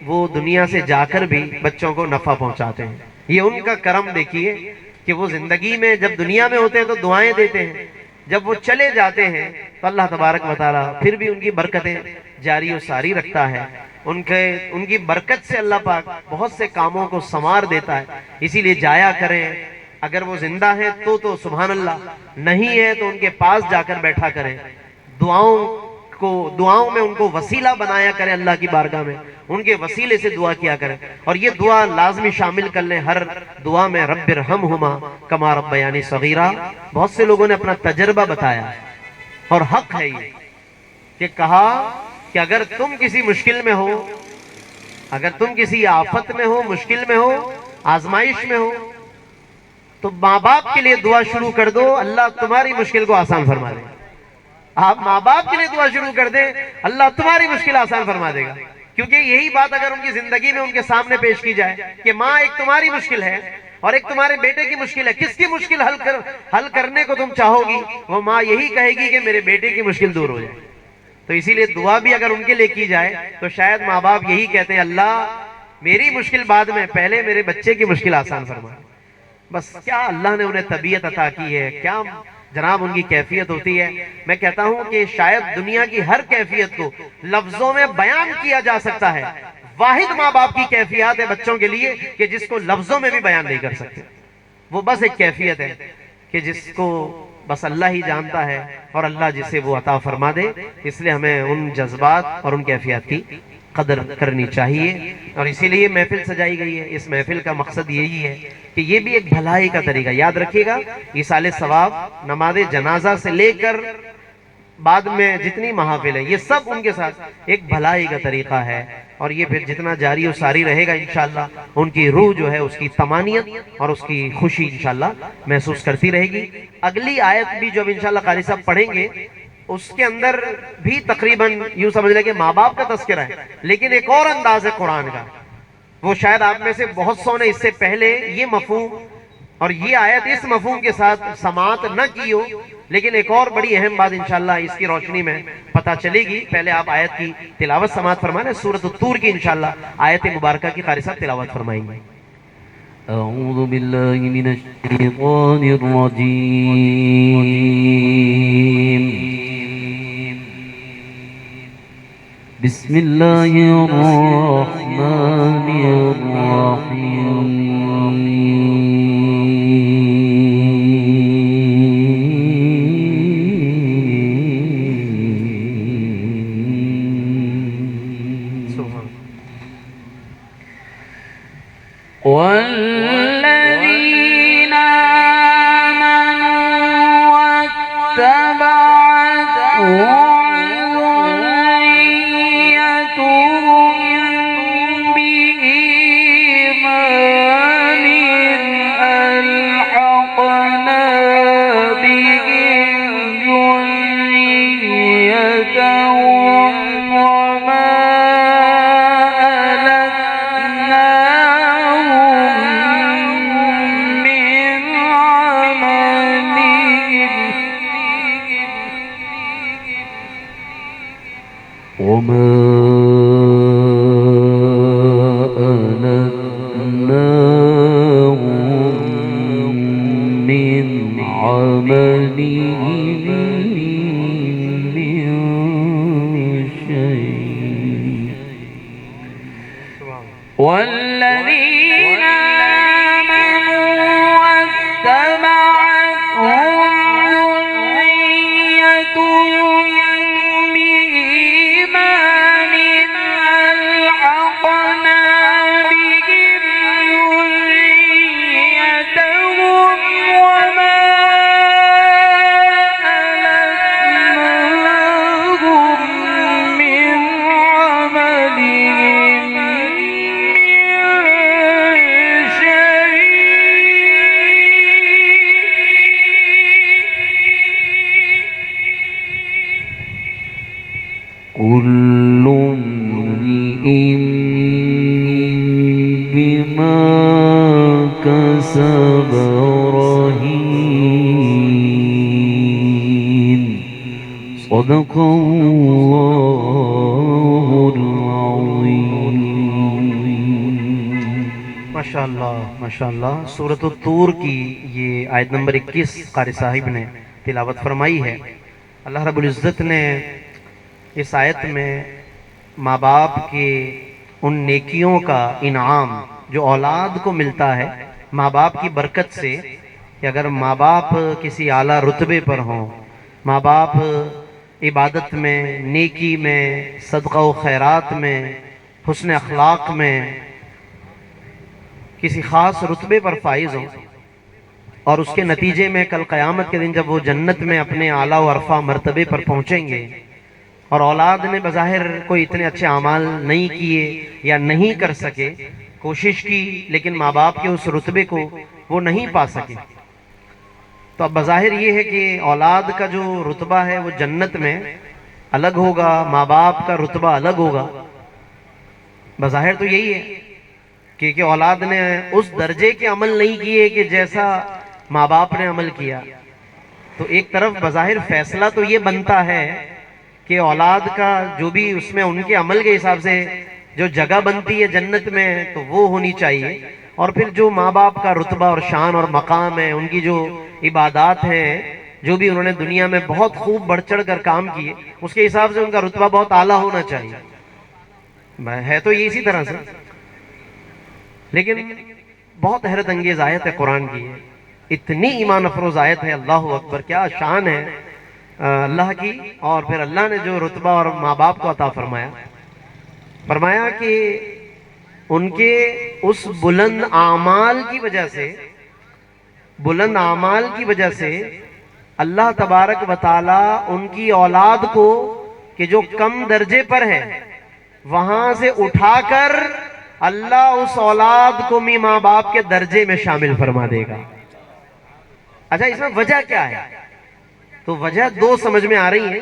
وہ دنیا سے جا کر بھی بچوں کو نفع پہنچاتے ہیں، یہ ان کا کرم دیکھیے کہ وہ زندگی میں جب دنیا میں ہوتے ہیں تو دعائیں دیتے ہیں، جب وہ چلے جاتے ہیں تو اللہ تبارک و تعالیٰ پھر بھی ان کی برکتیں جاری و ساری رکھتا ہے، ان کی برکت سے اللہ پاک بہت سے کاموں کو سنوار دیتا ہے۔ اسی لیے جایا کریں، اگر وہ زندہ ہیں تو سبحان اللہ، نہیں ہے تو ان کے پاس جا کر بیٹھا کریں، دعاؤں میں ان کو وسیلہ بنایا کریں اللہ کی بارگاہ میں، ان کے وسیلے سے دعا کیا کریں، اور یہ دعا لازمی شامل کر لیں ہر دعا میں، رب ارحمہما کما ربیانی صغیرا۔ بہت سے لوگوں نے اپنا تجربہ بتایا اور حق ہے یہ کہ کہا کہ اگر تم کسی مشکل میں ہو، اگر تم کسی آفت میں ہو، مشکل میں ہو، آزمائش میں ہو، تو ماں باپ کے لیے دعا شروع کر دو، اللہ تمہاری مشکل کو آسان فرما دے گا۔ آپ ماں باپ کے لیے دعا شروع کر دیں، اللہ تمہاری مشکل آسان فرما دے گا، کیونکہ یہی بات اگر ان کی زندگی میں ان کے سامنے پیش کی جائے کہ ماں ایک تمہاری مشکل ہے اور ایک تمہارے بیٹے کی مشکل ہے، کس کی مشکل حل کرنے کو تم چاہو گی، وہ ماں یہی کہے گی کہ میرے بیٹے کی مشکل دور ہو جائے۔ تو اسی لیے دعا بھی اگر ان کے لیے کی جائے تو شاید ماں باپ یہی کہتے ہیں، اللہ میری مشکل بعد میں، پہلے میرے بچے کی مشکل آسان فرما۔ بس کیا اللہ نے انہیں طبیعت عطا کی ہے، کیا جناب ان کی کیفیت ہوتی ہے۔ میں کہتا ہوں کہ شاید دنیا کی ہر کیفیت کو لفظوں میں بیان کیا جا سکتا ہے، واحد ماں باپ کی کیفیات ہے بچوں کے لیے کہ جس کو لفظوں میں بھی بیان نہیں کر سکتے، وہ بس ایک کیفیت ہے کہ جس کو بس اللہ ہی جانتا ہے اور اللہ جسے وہ عطا فرما دے۔ اس لیے ہمیں ان جذبات اور ان کیفیات کی قدر کرنی چاہیے، اور اسی لیے محفل سجائی گئی ہے۔ اس محفل کا مقصد یہی ہے کہ یہ بھی ایک بھلائی کا طریقہ، یاد رکھیے گا، ایصال ثواب، نماز جنازہ سے لے کر بعد میں جتنی محافل ہے یہ سب ان کے ساتھ ایک بھلائی کا طریقہ ہے، اور یہ پھر جتنا جاری و ساری رہے گا انشاءاللہ ان کی روح جو ہے اس کی طمانینت اور اس کی خوشی انشاءاللہ محسوس کرتی رہے گی۔ اگلی آیت بھی جو اب انشاءاللہ قاری صاحب پڑھیں گے اس کے اندر بھی تقریباً یوں سمجھ لیں کہ ماں باپ کا تذکرہ ہے، لیکن ایک اور انداز ہے قرآن کا، وہ شاید آپ میں سے بہت سو نے اس سے پہلے یہ مفہوم اور یہ آیت اس مفہوم کے ساتھ سماعت نہ کی ہو، لیکن ایک اور بڑی اہم بات انشاءاللہ اس کی روشنی میں پتہ چلے گی۔ پہلے آپ آیت کی تلاوت سماعت فرمائیں، سورۃ الطور کی انشاءاللہ آیت مبارکہ کی قاری صاحب تلاوت فرمائیں گے۔ أعوذ بالله من الشيطان الرجيم بسم الله الرحمن الرحيم والذين آمنوا واتبعتهم ذريتهم بإيمان ألحقنا بهم ذريتهم وما ألتناهم من عملهم من عملهم من شيء والذين آمنوا واتبعتهم ذريتهم بإيمان ألحقنا بهم ذريتهم وما ألتناهم من عملهم كل امرئ بما كسب رهين صدق الله العظيم ماشاءاللہ سورۃ الطور کی یہ آیت نمبر 21 قاری صاحب نے تلاوت فرمائی ہے۔ اللہ رب العزت نے اس آیت میں ماں باپ کے ان نیکیوں کا انعام جو اولاد کو ملتا ہے ماں باپ کی برکت سے، کہ اگر ماں باپ کسی اعلیٰ رتبے پر ہوں، ماں باپ عبادت میں، نیکی میں، صدقہ و خیرات میں، حسن اخلاق میں کسی خاص رتبے پر فائز ہوں، اور اس کے نتیجے میں کل قیامت کے دن جب وہ جنت میں اپنے اعلیٰ و عرفہ مرتبے پر پہنچیں گے، اور اولاد نے بظاہر کوئی اتنے اچھے اعمال نہیں کیے یا نہیں کر سکے، کوشش کی لیکن ماں باپ کے اس رتبے کو وہ نہیں پا سکے، تو اب بظاہر یہ ہے کہ اولاد کا جو رتبہ ہے وہ جنت میں الگ ہوگا، ماں باپ کا رتبہ الگ ہوگا۔ بظاہر تو یہی ہے کہ اولاد نے اس درجے کے عمل نہیں کیے کہ جیسا ماں باپ نے عمل کیا، تو ایک طرف بظاہر فیصلہ تو یہ بنتا ہے کہ اولاد کا جو بھی اس میں ان کے عمل کے حساب سے جو جگہ بنتی ہے جنت میں تو وہ ہونی چاہیے، اور پھر جو ماں باپ کا رتبہ اور شان اور مقام ہے، ان کی جو عبادات ہیں، جو بھی انہوں نے دنیا میں بہت خوب بڑھ چڑھ کر کام کیے، اس کے حساب سے ان کا رتبہ بہت اعلیٰ ہونا چاہیے، ہے تو یہ اسی طرح سے۔ لیکن بہت حیرت انگیز آیت ہے قرآن کی، اتنی ایمان افروز آیت ہے، اللہ اکبر، کیا شان ہے اللہ کی، اور پھر اللہ نے جو رتبہ اور ماں باپ کو عطا فرمایا کہ ان کے اس بلند اعمال کی وجہ سے اللہ تبارک و تعالی ان کی اولاد کو کہ جو کم درجے پر ہے وہاں سے اٹھا کر اللہ اس اولاد کو ماں باپ کے درجے میں شامل فرما دے گا۔ اچھا، اس میں وجہ کیا ہے؟ تو وجہ دو سمجھ میں آ رہی ہیں،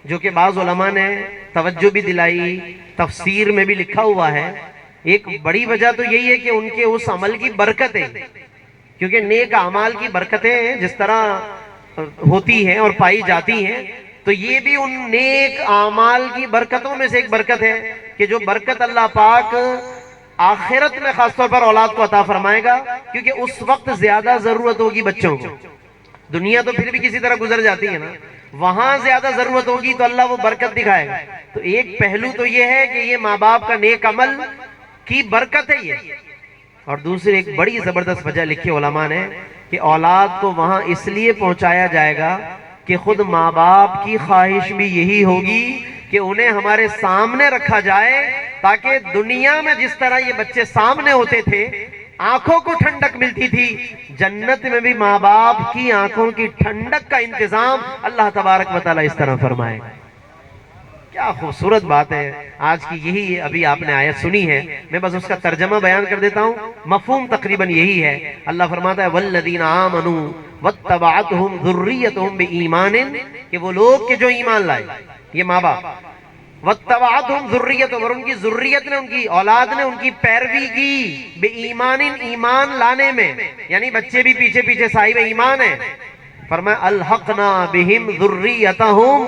جو کہ بعض علماء نے توجہ بھی دلائی، تفسیر میں بھی لکھا ہوا ہے۔ ایک بڑی وجہ تو یہی ہے کہ ان کے اس عمل کی برکتیں، کیونکہ نیک اعمال کی برکتیں جس طرح ہوتی ہیں اور پائی جاتی ہیں، تو یہ بھی ان نیک اعمال کی برکتوں میں سے ایک برکت ہے کہ جو برکت اللہ پاک آخرت میں خاص طور پر اولاد کو عطا فرمائے گا، کیونکہ اس وقت زیادہ ضرورت ہوگی بچوں کو۔ دنیا تو پھر بھی کسی طرح گزر جاتی ہے نا، وہاں زیادہ ضرورت ہوگی تو اللہ وہ برکت دکھائے گا۔ تو ایک پہلو تو یہ ہے کہ یہ ماں باپ کا نیک عمل کی برکت ہے یہ، اور دوسری ایک بڑی زبردست وجہ لکھی علماء نے کہ اولاد کو وہاں اس لیے پہنچایا جائے گا کہ خود ماں باپ کی خواہش بھی یہی ہوگی کہ انہیں ہمارے سامنے رکھا جائے، تاکہ دنیا میں جس طرح یہ بچے سامنے ہوتے تھے آنکھوں کو ٹھنڈک ملتی تھی، جنت میں بھی ماں باپ کی آنکھوں کی ٹھنڈک کا انتظام اللہ تبارک و تعالیٰ اس طرح فرمائے. کیا خوبصورت بات ہے. آج کی یہی ابھی آپ نے آیت سنی ہے، میں بس اس کا ترجمہ بیان کر دیتا ہوں. مفہوم تقریباً یہی ہے. اللہ فرماتا ہے والذین آمنوا واتبعتہم ذریتہم بایمان، کہ وہ لوگ کہ جو ایمان لائے، یہ ماں باپ، واتبعتہم ذریتہم، اور ان کی ذریت نے، ان کی اولاد نے ان کی پیروی کی، بایمان، ایمان لانے میں، یعنی بچے بھی پیچھے پیچھے صاحب ایمان ہیں. فرمایا الحقنا بہم ذریتہم،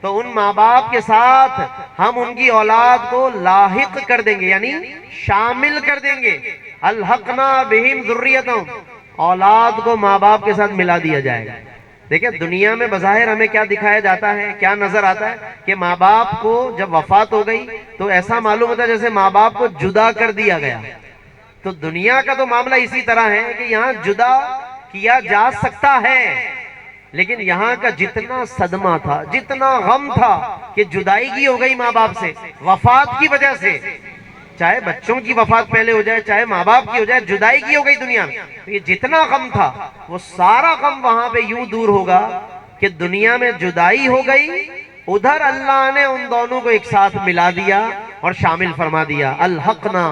تو ان ماں باپ کے ساتھ ہم ان کی اولاد کو لاحق کر دیں گے، یعنی شامل کر دیں گے. الحقنا بہم ذریتہم، اولاد کو ماں باپ کے ساتھ ملا دیا جائے گا. دیکھیں دنیا میں بظاہر ہمیں کیا دکھایا جاتا ہے، کیا نظر آتا ہے کہ ماں باپ کو جب وفات ہو گئی تو ایسا معلوم ہوتا ہے جیسے ماں باپ کو جدا کر دیا گیا. تو دنیا کا تو معاملہ اسی طرح ہے کہ یہاں جدا کیا جا سکتا ہے، لیکن یہاں کا جتنا صدمہ تھا، جتنا غم تھا کہ جدائی کی ہو گئی ماں باپ سے وفات کی وجہ سے، چاہے بچوں کی وفات پہلے ہو جائے چاہے ماں باپ کی ہو جائے، جدائی کی ہو گئی دنیا میں، تو یہ جتنا غم تھا وہ سارا غم وہاں پہ یوں دور ہوگا کہ دنیا میں جدائی ہو گئی، ادھر اللہ نے ان دونوں کو ایک ساتھ ملا دیا اور شامل فرما دیا. الحقنا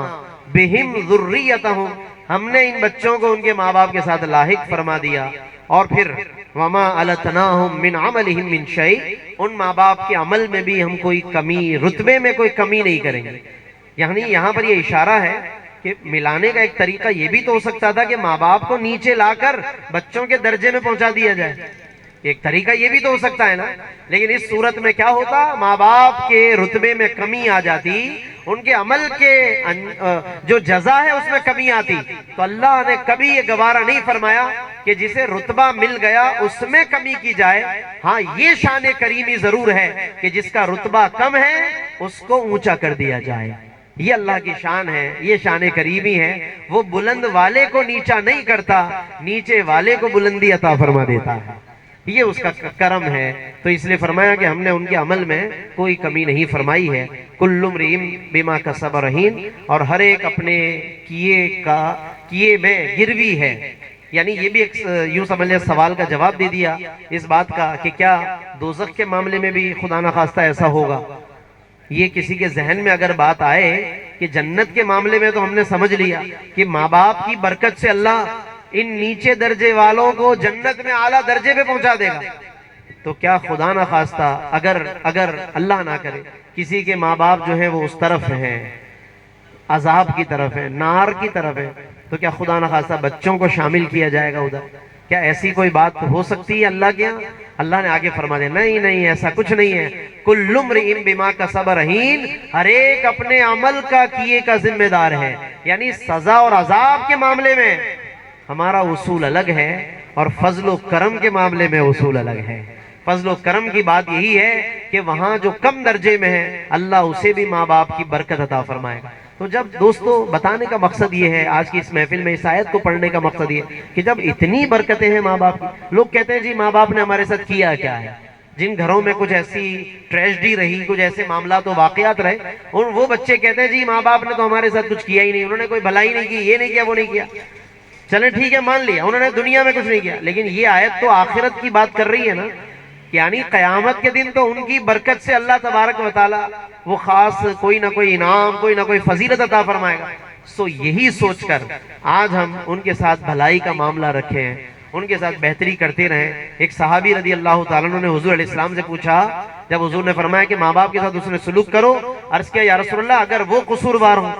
بہم ذریتہم، ہم نے ان بچوں کو ان کے ماں باپ کے ساتھ لاحق فرما دیا. اور پھر وما التناہم من عملہم من شیء، ان ماں باپ کے عمل میں بھی ہم کوئی کمی، رتبے میں کوئی کمی نہیں کریں گے. یعنی یہاں پر یہ اشارہ ہے کہ ملانے کا ایک طریقہ یہ بھی تو ہو سکتا تھا کہ ماں باپ کو نیچے لا کر بچوں کے درجے میں پہنچا دیا جائے، ایک طریقہ یہ بھی تو ہو سکتا ہے نا. لیکن اس صورت میں کیا ہوتا، ماں باپ کے رتبے میں کمی آ جاتی، ان کے عمل کے جو جزا ہے اس میں کمی آتی. تو اللہ نے کبھی یہ گوارا نہیں فرمایا کہ جسے رتبہ مل گیا اس میں کمی کی جائے. ہاں یہ شان کریمی ضرور ہے کہ جس کا رتبہ کم ہے اس کو اونچا کر دیا جائے. یہ اللہ کی شان ہے، یہ شان کریمی ہے. وہ بلند والے کو نیچا نہیں کرتا، نیچے والے کو بلندی عطا فرما دیتا ہے. یہ اس کا کرم ہے. تو اس لیے فرمایا کہ ہم نے ان کے عمل میں کوئی کمی نہیں فرمائی ہے. کل امرئ بما کسب رہین، اور ہر ایک اپنے کیے میں گروی ہے. یعنی یہ بھی ایک یوں سمجھ لیں سوال کا جواب دے دیا اس بات کا کہ کیا دوزخ کے معاملے میں بھی خدا نخواستہ ایسا ہوگا. یہ کسی کے ذہن میں اگر بات آئے کہ جنت کے معاملے میں تو ہم نے سمجھ لیا کہ ماں باپ کی برکت سے اللہ ان نیچے درجے والوں کو جنت میں اعلیٰ درجے پہ پہنچا دے گا، تو کیا خدا نہ خواستہ اگر اللہ نہ کرے کسی کے ماں باپ جو ہیں وہ اس طرف ہیں، عذاب کی طرف ہے، نار کی طرف ہے، تو کیا خدا نہ خواستہ بچوں کو شامل کیا جائے گا ادھر؟ کیا ایسی کوئی بات ہو سکتی ہے اللہ کے یہاں؟ اللہ نے آگے فرما دیا نہیں نہیں، ایسا کچھ نہیں ہے. کل امرئ بما کسب رہین، ہر ایک اپنے عمل کا کیے کا ذمہ دار ہے. یعنی سزا اور عذاب کے معاملے میں ہمارا اصول الگ ہے اور فضل و کرم کے معاملے میں اصول الگ ہے. فضل و کرم کی بات یہی ہے کہ وہاں جو کم درجے میں ہے اللہ اسے بھی ماں باپ کی برکت عطا فرمائے گا. تو جب دوستو بتانے کا مقصد یہ ہے آج کی اس محفل میں اس آیت کو پڑھنے کا مقصد یہ ہے کہ جب اتنی برکتیں ہیں ماں باپ کی، لوگ کہتے ہیں جی ماں باپ نے ہمارے ساتھ کیا کیا ہے. جن گھروں میں کچھ ایسی ٹریجڈی رہی، کچھ ایسے معاملات و واقعات رہے، وہ بچے کہتے ہیں جی ماں باپ نے تو ہمارے ساتھ کچھ کیا ہی نہیں، انہوں نے کوئی بھلائی نہیں کی، یہ نہیں کیا وہ نہیں کیا. چلیں ٹھیک ہے مان لیا انہوں نے دنیا میں کچھ نہیں کیا، لیکن یہ آیت تو آخرت کی بات کر رہی ہے نا. یعنی قیامت کے دن تو ان کی برکت سے اللہ تبارک و تعالی وہ خاص کوئی نہ کوئی انعام، کوئی نہ کوئی فضیلت عطا فرمائے گا. سو یہی سوچ کر آج ہم ان کے ساتھ بھلائی کا معاملہ رکھیں، ان کے ساتھ بہتری کرتے رہیں. ایک صحابی رضی اللہ تعالیٰ عنہ نے حضور علیہ السلام سے پوچھا، جب حضور نے فرمایا کہ ماں باپ کے ساتھ اس نے سلوک کرو، عرض کیا یا رسول اللہ اگر وہ قصوروار ہوں.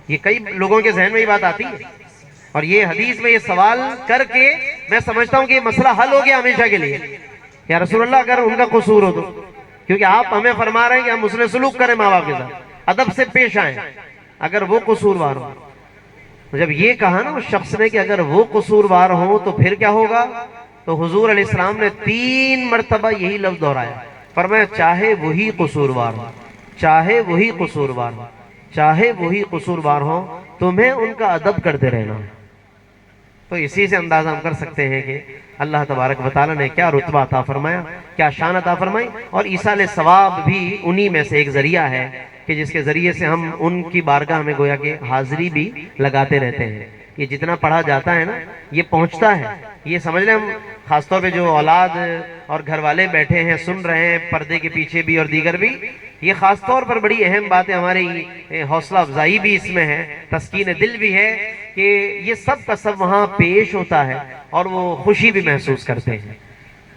یہ کئی لوگوں کے ذہن میں یہ بات آتی ہے، اور یہ حدیث میں یہ سوال کر کے میں سمجھتا ہوں کہ یہ مسئلہ حل ہو گیا ہمیشہ کے لیے. یا رسول اللہ اگر ان کا قصور ہو تو، کیونکہ آپ ہمیں فرما رہے ہیں کہ ہم اس نے سلوک کریں ماں باپ کے ساتھ، ادب سے پیش آئیں، اگر وہ قصوروار ہوں. جب یہ کہا نا اس شخص نے کہ اگر وہ قصوروار ہوں تو پھر کیا ہوگا، تو حضور علیہ السلام نے 3 مرتبہ یہی لفظ دہرایا. فرمایا چاہے وہی قصوروار ہوں، چاہے وہی قصوروار ہوں، چاہے وہی قصوروار ہوں، تمہیں ان کا ادب کرتے رہنا. تو اسی سے اندازہ ہم کر سکتے ہیں کہ اللہ تبارک و تعالیٰ نے کیا رتبہ عطا فرمایا، کیا شان عطا فرمائی. اور ایصال ثواب بھی انہی میں سے ایک ذریعہ ہے کہ جس کے ذریعے سے ہم ان کی بارگاہ میں گویا کہ حاضری بھی لگاتے رہتے ہیں. یہ جتنا پڑھا جاتا ہے نا یہ پہنچتا ہے. یہ سمجھ لیں ہم خاص طور پہ جو اولاد اور گھر والے بیٹھے ہیں سن رہے ہیں پردے کے پیچھے بھی اور دیگر بھی، یہ خاص طور پر بڑی اہم بات ہے. ہماری حوصلہ افزائی بھی اس میں ہے، تسکین دل بھی ہے کہ یہ سب کا سب وہاں پیش ہوتا ہے اور وہ خوشی بھی محسوس کرتے ہیں.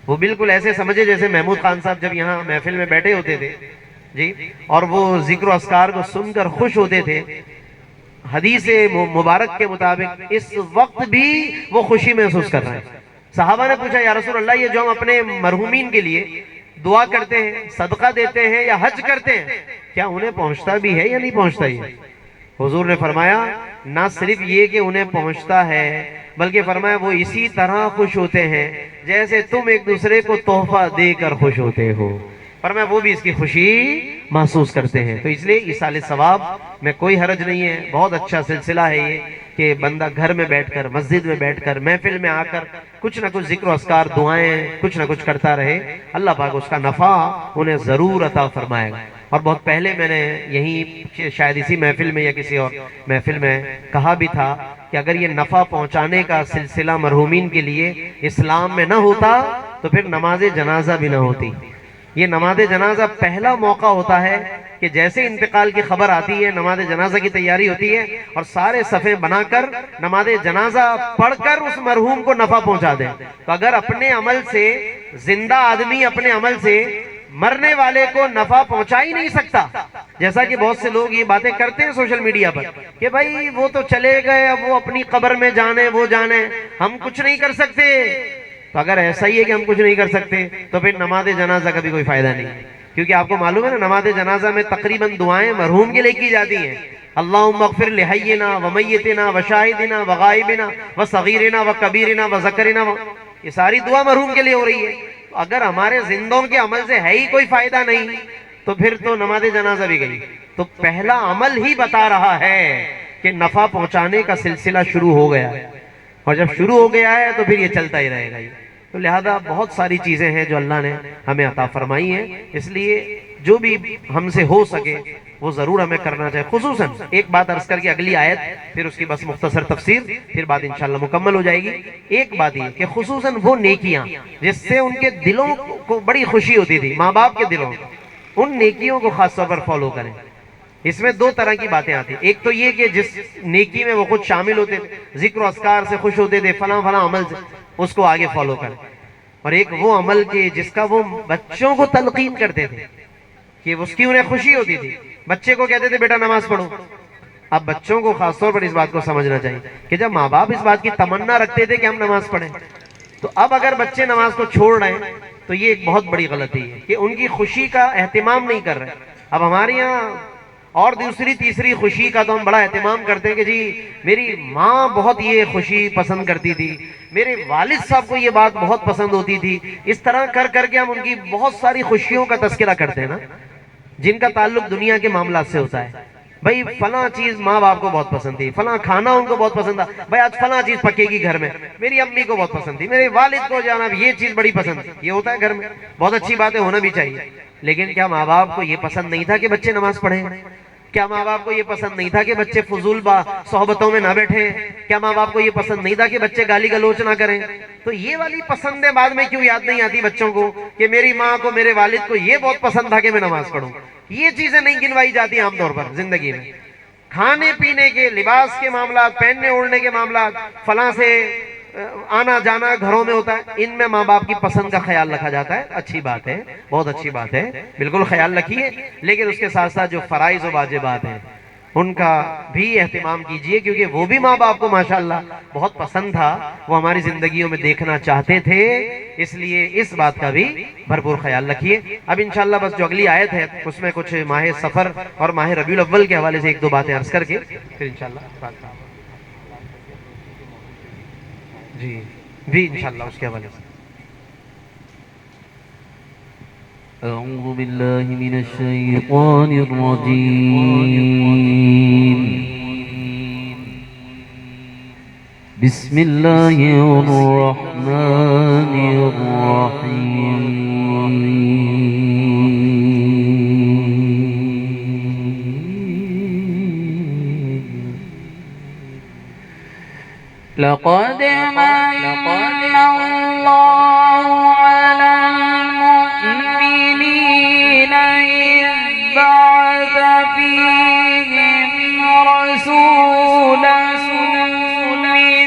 وہ بالکل ایسے سمجھے جیسے محمود خان صاحب جب یہاں محفل میں بیٹھے ہوتے تھے جی اور وہ ذکر و اذکار کو سن کر خوش ہوتے تھے. حدیث مبارک کے مطابق اس وقت بھی وہ خوشی محسوس کر رہے ہیں. صحابہ نے پوچھا یا رسول اللہ، یہ جو ہم اپنے مرحومین کے لیے دعا کرتے ہیں، صدقہ دیتے ہیں یا حج کرتے ہیں، کیا انہیں پہنچتا بھی ہے یا نہیں پہنچتا؟ یہ حضور نے فرمایا نہ صرف یہ کہ انہیں پہنچتا ہے بلکہ فرمایا وہ اسی طرح خوش ہوتے ہیں جیسے تم ایک دوسرے کو تحفہ دے کر خوش ہوتے ہو. فرمایا وہ بھی اس کی خوشی محسوس کرتے ہیں. تو اس لیے ایصال ثواب میں کوئی حرج نہیں ہے. بہت اچھا سلسلہ ہے یہ کہ بندہ گھر میں بیٹھ کر، مسجد میں بیٹھ کر، محفل میں آ کر کچھ نہ کچھ ذکر و اذکار، دعائیں کچھ نہ کچھ کرتا رہے. اللہ پاک اس کا نفع انہیں ضرور عطا فرمائے گا. اور بہت پہلے میں نے یہیں شاید اسی محفل میں یا کسی اور محفل میں کہا بھی تھا کہ اگر یہ نفع پہنچانے کا سلسلہ مرحومین کے لیے اسلام میں نہ ہوتا تو پھر نماز جنازہ بھی نہ ہوتی. یہ نماز جنازہ پہلا موقع ہوتا ہے کہ جیسے انتقال کی خبر آتی ہے نماز جنازہ کی تیاری ہوتی ہے اور سارے صفیں بنا کر نماز جنازہ پڑھ کر اس مرحوم کو نفع پہنچا دیں. تو اگر اپنے عمل سے زندہ آدمی اپنے عمل سے مرنے والے کو نفع پہنچا ہی نہیں سکتا، جیسا کہ بہت سے لوگ یہ باتیں کرتے ہیں سوشل میڈیا پر کہ بھائی وہ تو چلے گئے، اب وہ اپنی قبر میں جانے، وہ جانے، ہم کچھ نہیں کر سکتے. تو اگر ایسا ہی ہے کہ ہم کچھ نہیں کر سکتے تو پھر نماز جنازہ کا بھی کوئی فائدہ نہیں. کیونکہ آپ کو معلوم ہے نا نماز جنازہ میں تقریباً دعائیں مرحوم کے لیے کی جاتی ہیں. اللہم اغفر لحینا ومیتنا وشاہدنا وغائبنا وصغیرنا وکبیرنا وذکرنا، یہ ساری دعا مرحوم کے لیے ہو رہی ہے. اگر ہمارے زندوں کے عمل سے ہے ہی کوئی فائدہ نہیں تو پھر تو نماز جنازہ بھی گئی. تو پہلا عمل ہی بتا رہا ہے کہ نفع پہنچانے کا سلسلہ شروع ہو گیا ہے، اور جب شروع ہو گیا ہے تو پھر یہ چلتا ہی رہے گا. تو لہذا بہت ساری چیزیں ہیں جو اللہ نے ہمیں عطا فرمائی ہیں، اس لیے جو بھی ہم سے ہو سکے وہ ضرور ہمیں کرنا چاہیے. خصوصاً ایک بات عرض کر کے اگلی آیت پھر اس کی بس مختصر تفسیر، پھر بات انشاءاللہ مکمل ہو جائے گی. ایک بات یہ کہ خصوصاً وہ نیکیاں جس سے ان کے دلوں کو بڑی خوشی ہوتی تھی، ماں باپ کے دلوں، ان نیکیوں کو خاص طور پر فالو کریں. اس میں دو طرح کی باتیں آتی ہیں. ایک تو یہ کہ جس نیکی میں وہ خود شامل ہوتے تھے، ذکر و اذکار سے خوش ہوتے تھے، فلاں فلاں عمل سے، اس کو آگے فالو کریں. اور ایک وہ عمل کے جس کا وہ بچوں کو تلقین کرتے تھے کہ اس کی انہیں خوشی ہوتی تھی. بچے کو کہتے تھے بیٹا نماز پڑھو. اب بچوں کو خاص طور پر اس بات کو سمجھنا چاہیے کہ جب ماں باپ اس بات کی تمنا رکھتے تھے کہ ہم نماز پڑھیں، تو اب اگر بچے نماز کو چھوڑ رہے ہیں تو یہ ایک بہت بڑی غلطی ہے کہ ان کی خوشی کا اہتمام نہیں کر رہے. اب ہمارے یہاں اور دوسری تیسری خوشی کا تو ہم بڑا اہتمام کرتے ہیں کہ جی میری ماں بہت یہ خوشی پسند کرتی تھی، میرے والد صاحب کو یہ بات بہت پسند ہوتی تھی. اس طرح کر کر کے ہم ان کی بہت ساری خوشیوں کا تذکرہ کرتے ہیں نا جن کا تعلق دنیا کے معاملات سے ہوتا ہے. بھائی فلاں چیز ماں باپ کو بہت پسند تھی، فلاں کھانا ان کو بہت پسند تھا، بھائی آج فلاں چیز پکے گی گھر میں، میری امی کو بہت پسند تھی، میرے والد کو جناب یہ چیز بڑی پسند تھی. یہ ہوتا ہے گھر میں، بہت اچھی بات ہے، ہونا بھی چاہیے. لیکن کیا ماں باپ کو یہ پسند نہیں تھا کہ بچے نماز پڑھیں؟ کیا ماں باپ کو یہ پسند نہیں تھا کہ بچے فضول صحبتوں میں نہ بیٹھیں؟ کیا ماں باپ کو یہ پسند نہیں تھا کہ بچے گالی گلوچ نہ کریں؟ تو یہ والی پسندیں بعد میں کیوں یاد نہیں آتی بچوں کو کہ میری ماں کو، میرے والد کو یہ بہت پسند تھا کہ میں نماز پڑھوں؟ یہ چیزیں نہیں گنوائی جاتی عام طور پر زندگی میں. کھانے پینے کے، لباس کے معاملات، پہننے اوڑھنے کے معاملات، فلاں سے آنا جانا گھروں میں ہوتا ہے، ان میں ماں باپ کی پسند کا خیال رکھا جاتا ہے. اچھی بات ہے، بہت اچھی بات ہے، بالکل خیال رکھیے. لیکن اس کے ساتھ ساتھ جو فرائض و واجبات ہیں ان کا بھی اہتمام کیجئے، کیونکہ وہ بھی ماں باپ کو ماشاءاللہ بہت پسند تھا، وہ ہماری زندگیوں میں دیکھنا چاہتے تھے. اس لیے اس بات کا بھی بھرپور خیال رکھیے. اب انشاءاللہ بس جو اگلی آیت ہے اس میں کچھ ماہ سفر اور ماہ ربیع الاول کے حوالے سے ایک دو باتیں عرض کر کے پھر انشاءاللہ جی انشاءاللہ اس کے حوالے سے. أعوذ بالله من الشيطان الرجيم بسم الله الرحمن الرحيم لقد من الله على المؤمنين إذ بعث فيهم رسولا من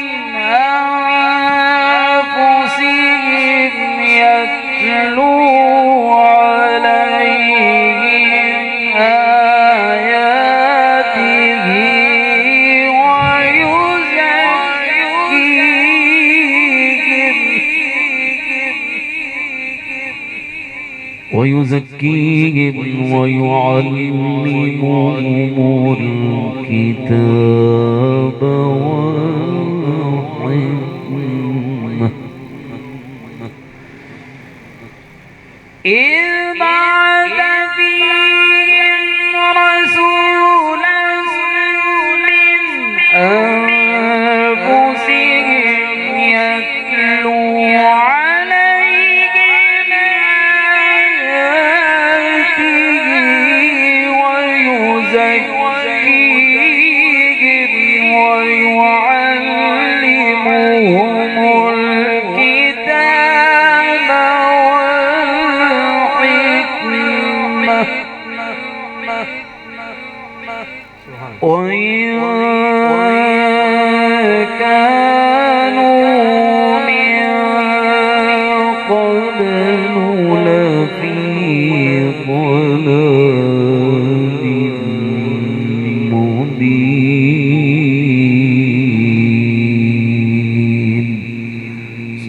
أنفسهم يتلو عليهم آياته ويزكيهم ويعلمهم الكتاب والحكمة إذ بعث فيهم رسولا من أنفسهم يتلو عليهم آياته ويزكيهم ويعلمهم الكتاب والحكمة وإن كانوا من قبل لفي ضلال مبين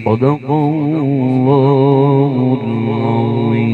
صدق الله العظيم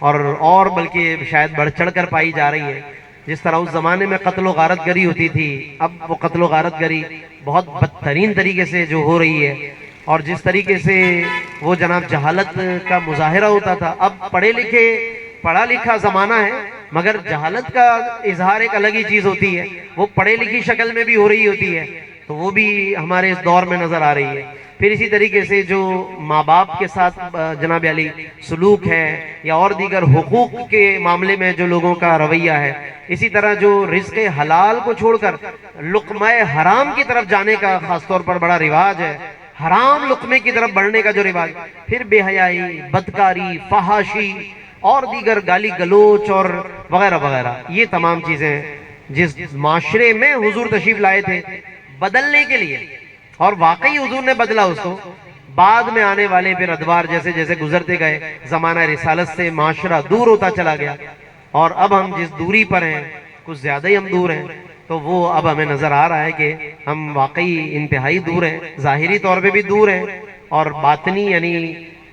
اور بلکہ شاید بڑھ چڑھ کر پائی جا رہی ہے. جس طرح اس زمانے میں قتل و غارت گری ہوتی تھی، اب وہ قتل و غارت گری بہت بدترین طریقے سے جو ہو رہی ہے. اور جس طریقے سے وہ جناب جہالت کا مظاہرہ ہوتا تھا، اب پڑھا لکھا زمانہ ہے، مگر جہالت کا اظہار ایک الگ ہی چیز ہوتی ہے. وہ پڑھے لکھی شکل میں بھی ہو رہی ہوتی ہے، تو وہ بھی ہمارے اس دور میں نظر آ رہی ہے. پھر اسی طریقے سے جو ماں باپ کے ساتھ جناب علی سلوک ہے، یا اور دیگر حقوق کے معاملے میں جو لوگوں کا رویہ ہے، اسی طرح جو رزق حلال کو چھوڑ کر لقمہ حرام کی طرف جانے کا خاص طور پر بڑا رواج ہے، حرام لقمے کی طرف بڑھنے کا جو رواج، پھر بے حیائی، بدکاری، فحاشی اور دیگر گالی گلوچ اور وغیرہ وغیرہ، یہ تمام چیزیں جس معاشرے میں حضور تشریف لائے تھے بدلنے کے لیے، اور واقعی حضور نے بدلا اس کو. بعد میں آنے والے پھر ادوار جیسے جیسے گزرتے گئے، زمانہ رسالت سے معاشرہ دور ہوتا چلا گیا، اور اب ہم جس دوری پر ہیں کچھ زیادہ ہی ہم دور ہیں. تو وہ اب ہمیں نظر آ رہا ہے کہ ہم واقعی انتہائی دور ہیں، ظاہری طور پہ بھی دور ہیں، اور باطنی یعنی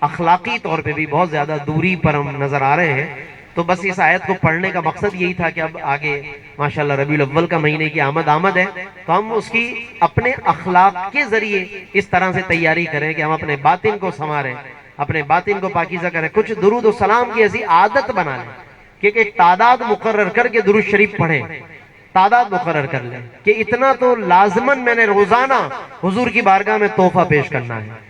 اخلاقی طور پہ بھی بہت زیادہ دوری پر ہم نظر آ رہے ہیں. تو بس اس آیت کو پڑھنے کا مقصد یہی تھا کہ اب آگے ماشاءاللہ ربیع الاول کا مہینے کی آمد ہے، تو ہم اس کی اپنے اخلاق کے ذریعے اس طرح سے تیاری کریں کہ ہم اپنے باطن کو سنواریں، اپنے باطن کو پاکیزہ کریں. کچھ درود و سلام کی ایسی عادت بنا لیں کہ ایک تعداد مقرر کر کے درود شریف پڑھیں، تعداد مقرر کر لیں کہ اتنا تو لازماً میں نے روزانہ حضور کی بارگاہ میں تحفہ پیش کرنا ہے.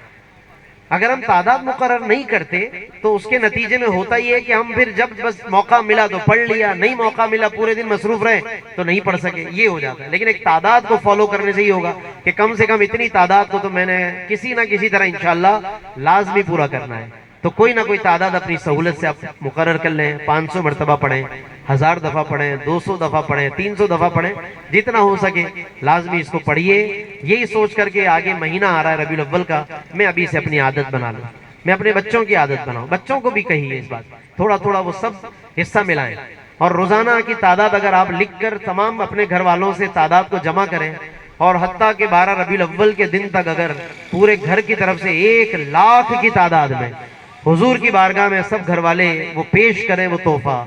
اگر ہم تعداد مقرر نہیں کرتے تو اس کے نتیجے میں ہوتا ہی ہے کہ ہم پھر جب بس موقع ملا تو پڑھ لیا، نہیں موقع ملا پورے دن مصروف رہے تو نہیں پڑھ سکے، یہ ہو جاتا ہے. لیکن ایک تعداد کو فالو کرنے سے ہی ہوگا کہ کم سے کم اتنی تعداد کو تو میں نے کسی نہ کسی طرح انشاءاللہ لازمی پورا کرنا ہے. تو کوئی نہ کوئی تعداد اپنی سہولت سے آپ مقرر کر لیں. 500 مرتبہ پڑھیں، 1000 دفعہ پڑھیں، 200 دفعہ پڑھیں، 300 دفعہ پڑھیں، جتنا ہو سکے لازمی اس کو پڑھیے. یہی سوچ کر کے آگے مہینہ آ رہا ہے ربیع الاول کا، میں ابھی سے اپنی عادت بنا لوں، میں اپنے بچوں کی عادت بناؤں. بچوں کو بھی کہیے اس بات، تھوڑا تھوڑا وہ سب حصہ ملائیں. اور روزانہ کی تعداد اگر آپ لکھ کر تمام اپنے گھر والوں سے تعداد کو جمع کریں، اور حتیٰ کہ 12 ربیع الاول کے دن تک اگر پورے گھر کی طرف سے 1,00,000 کی تعداد میں حضور کی بارگاہ میں سب گھر والے وہ پیش کریں وہ تحفہ،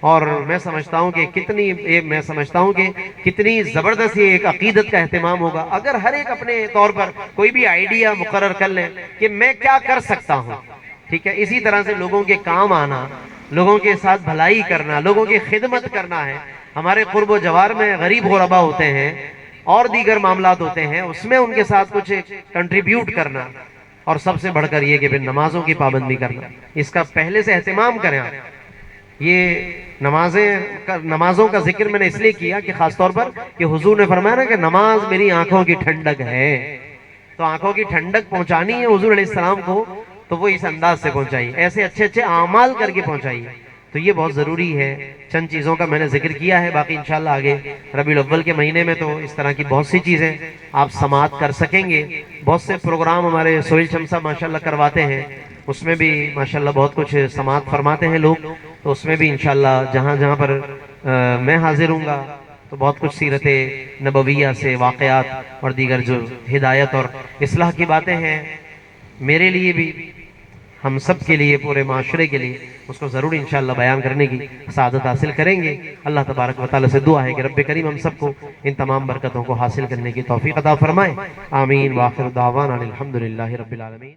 اور میں سمجھتا ہوں کہ کتنی زبردست یہ ایک عقیدت کا اہتمام ہوگا اگر ہر ایک اپنے طور پر کوئی بھی آئیڈیا مقرر کر لیں کہ میں کیا کر سکتا ہوں. ٹھیک ہے، اسی طرح سے لوگوں کے کام آنا، لوگوں کے ساتھ بھلائی کرنا، لوگوں کی خدمت کرنا ہے. ہمارے قرب و جوار میں غریب غربا ہوتے ہیں اور دیگر معاملات ہوتے ہیں، اس میں ان کے ساتھ کچھ کنٹریبیوٹ کرنا، اور سب سے بڑھ کر یہ کہ پھر نمازوں کی پابندی کرنا، اس کا پہلے سے اہتمام کریں. یہ نمازوں کا ذکر میں نے اس لیے کیا کہ خاص طور پر کہ حضور نے فرمایا نا کہ نماز میری آنکھوں کی ٹھنڈک ہے. تو آنکھوں کی ٹھنڈک پہنچانی ہے حضور علیہ السلام کو، تو وہ اس انداز سے پہنچائی، ایسے اچھے اچھے اعمال کر کے پہنچائی. تو یہ بہت ضروری ہے. چند چیزوں کا میں نے ذکر کیا ہے، باقی انشاءاللہ آگے ربیع الاول کے مہینے میں تو اس طرح کی بہت سی چیزیں آپ سماعت کر سکیں گے. بہت سے پروگرام ہمارے سہیل شمسہ ماشاءاللہ کرواتے ہیں، اس میں بھی ماشاءاللہ بہت کچھ سماعت فرماتے ہیں لوگ. تو اس میں بھی انشاءاللہ جہاں جہاں پر میں حاضر ہوں گا تو بہت کچھ سیرت نبویہ سے واقعات اور دیگر جو ہدایت اور اصلاح کی باتیں ہیں، میرے لیے بھی، ہم سب کے لیے، پورے معاشرے کے لیے، اس کو ضرور انشاءاللہ بیان کرنے کی سعادت حاصل کریں گے. اللہ تبارک و تعالی سے دعا ہے کہ رب کریم ہم سب کو ان تمام برکتوں کو حاصل کرنے کی توفیق عطا فرمائے. آمین. وآخر دعوانا الحمدللہ رب العالمین.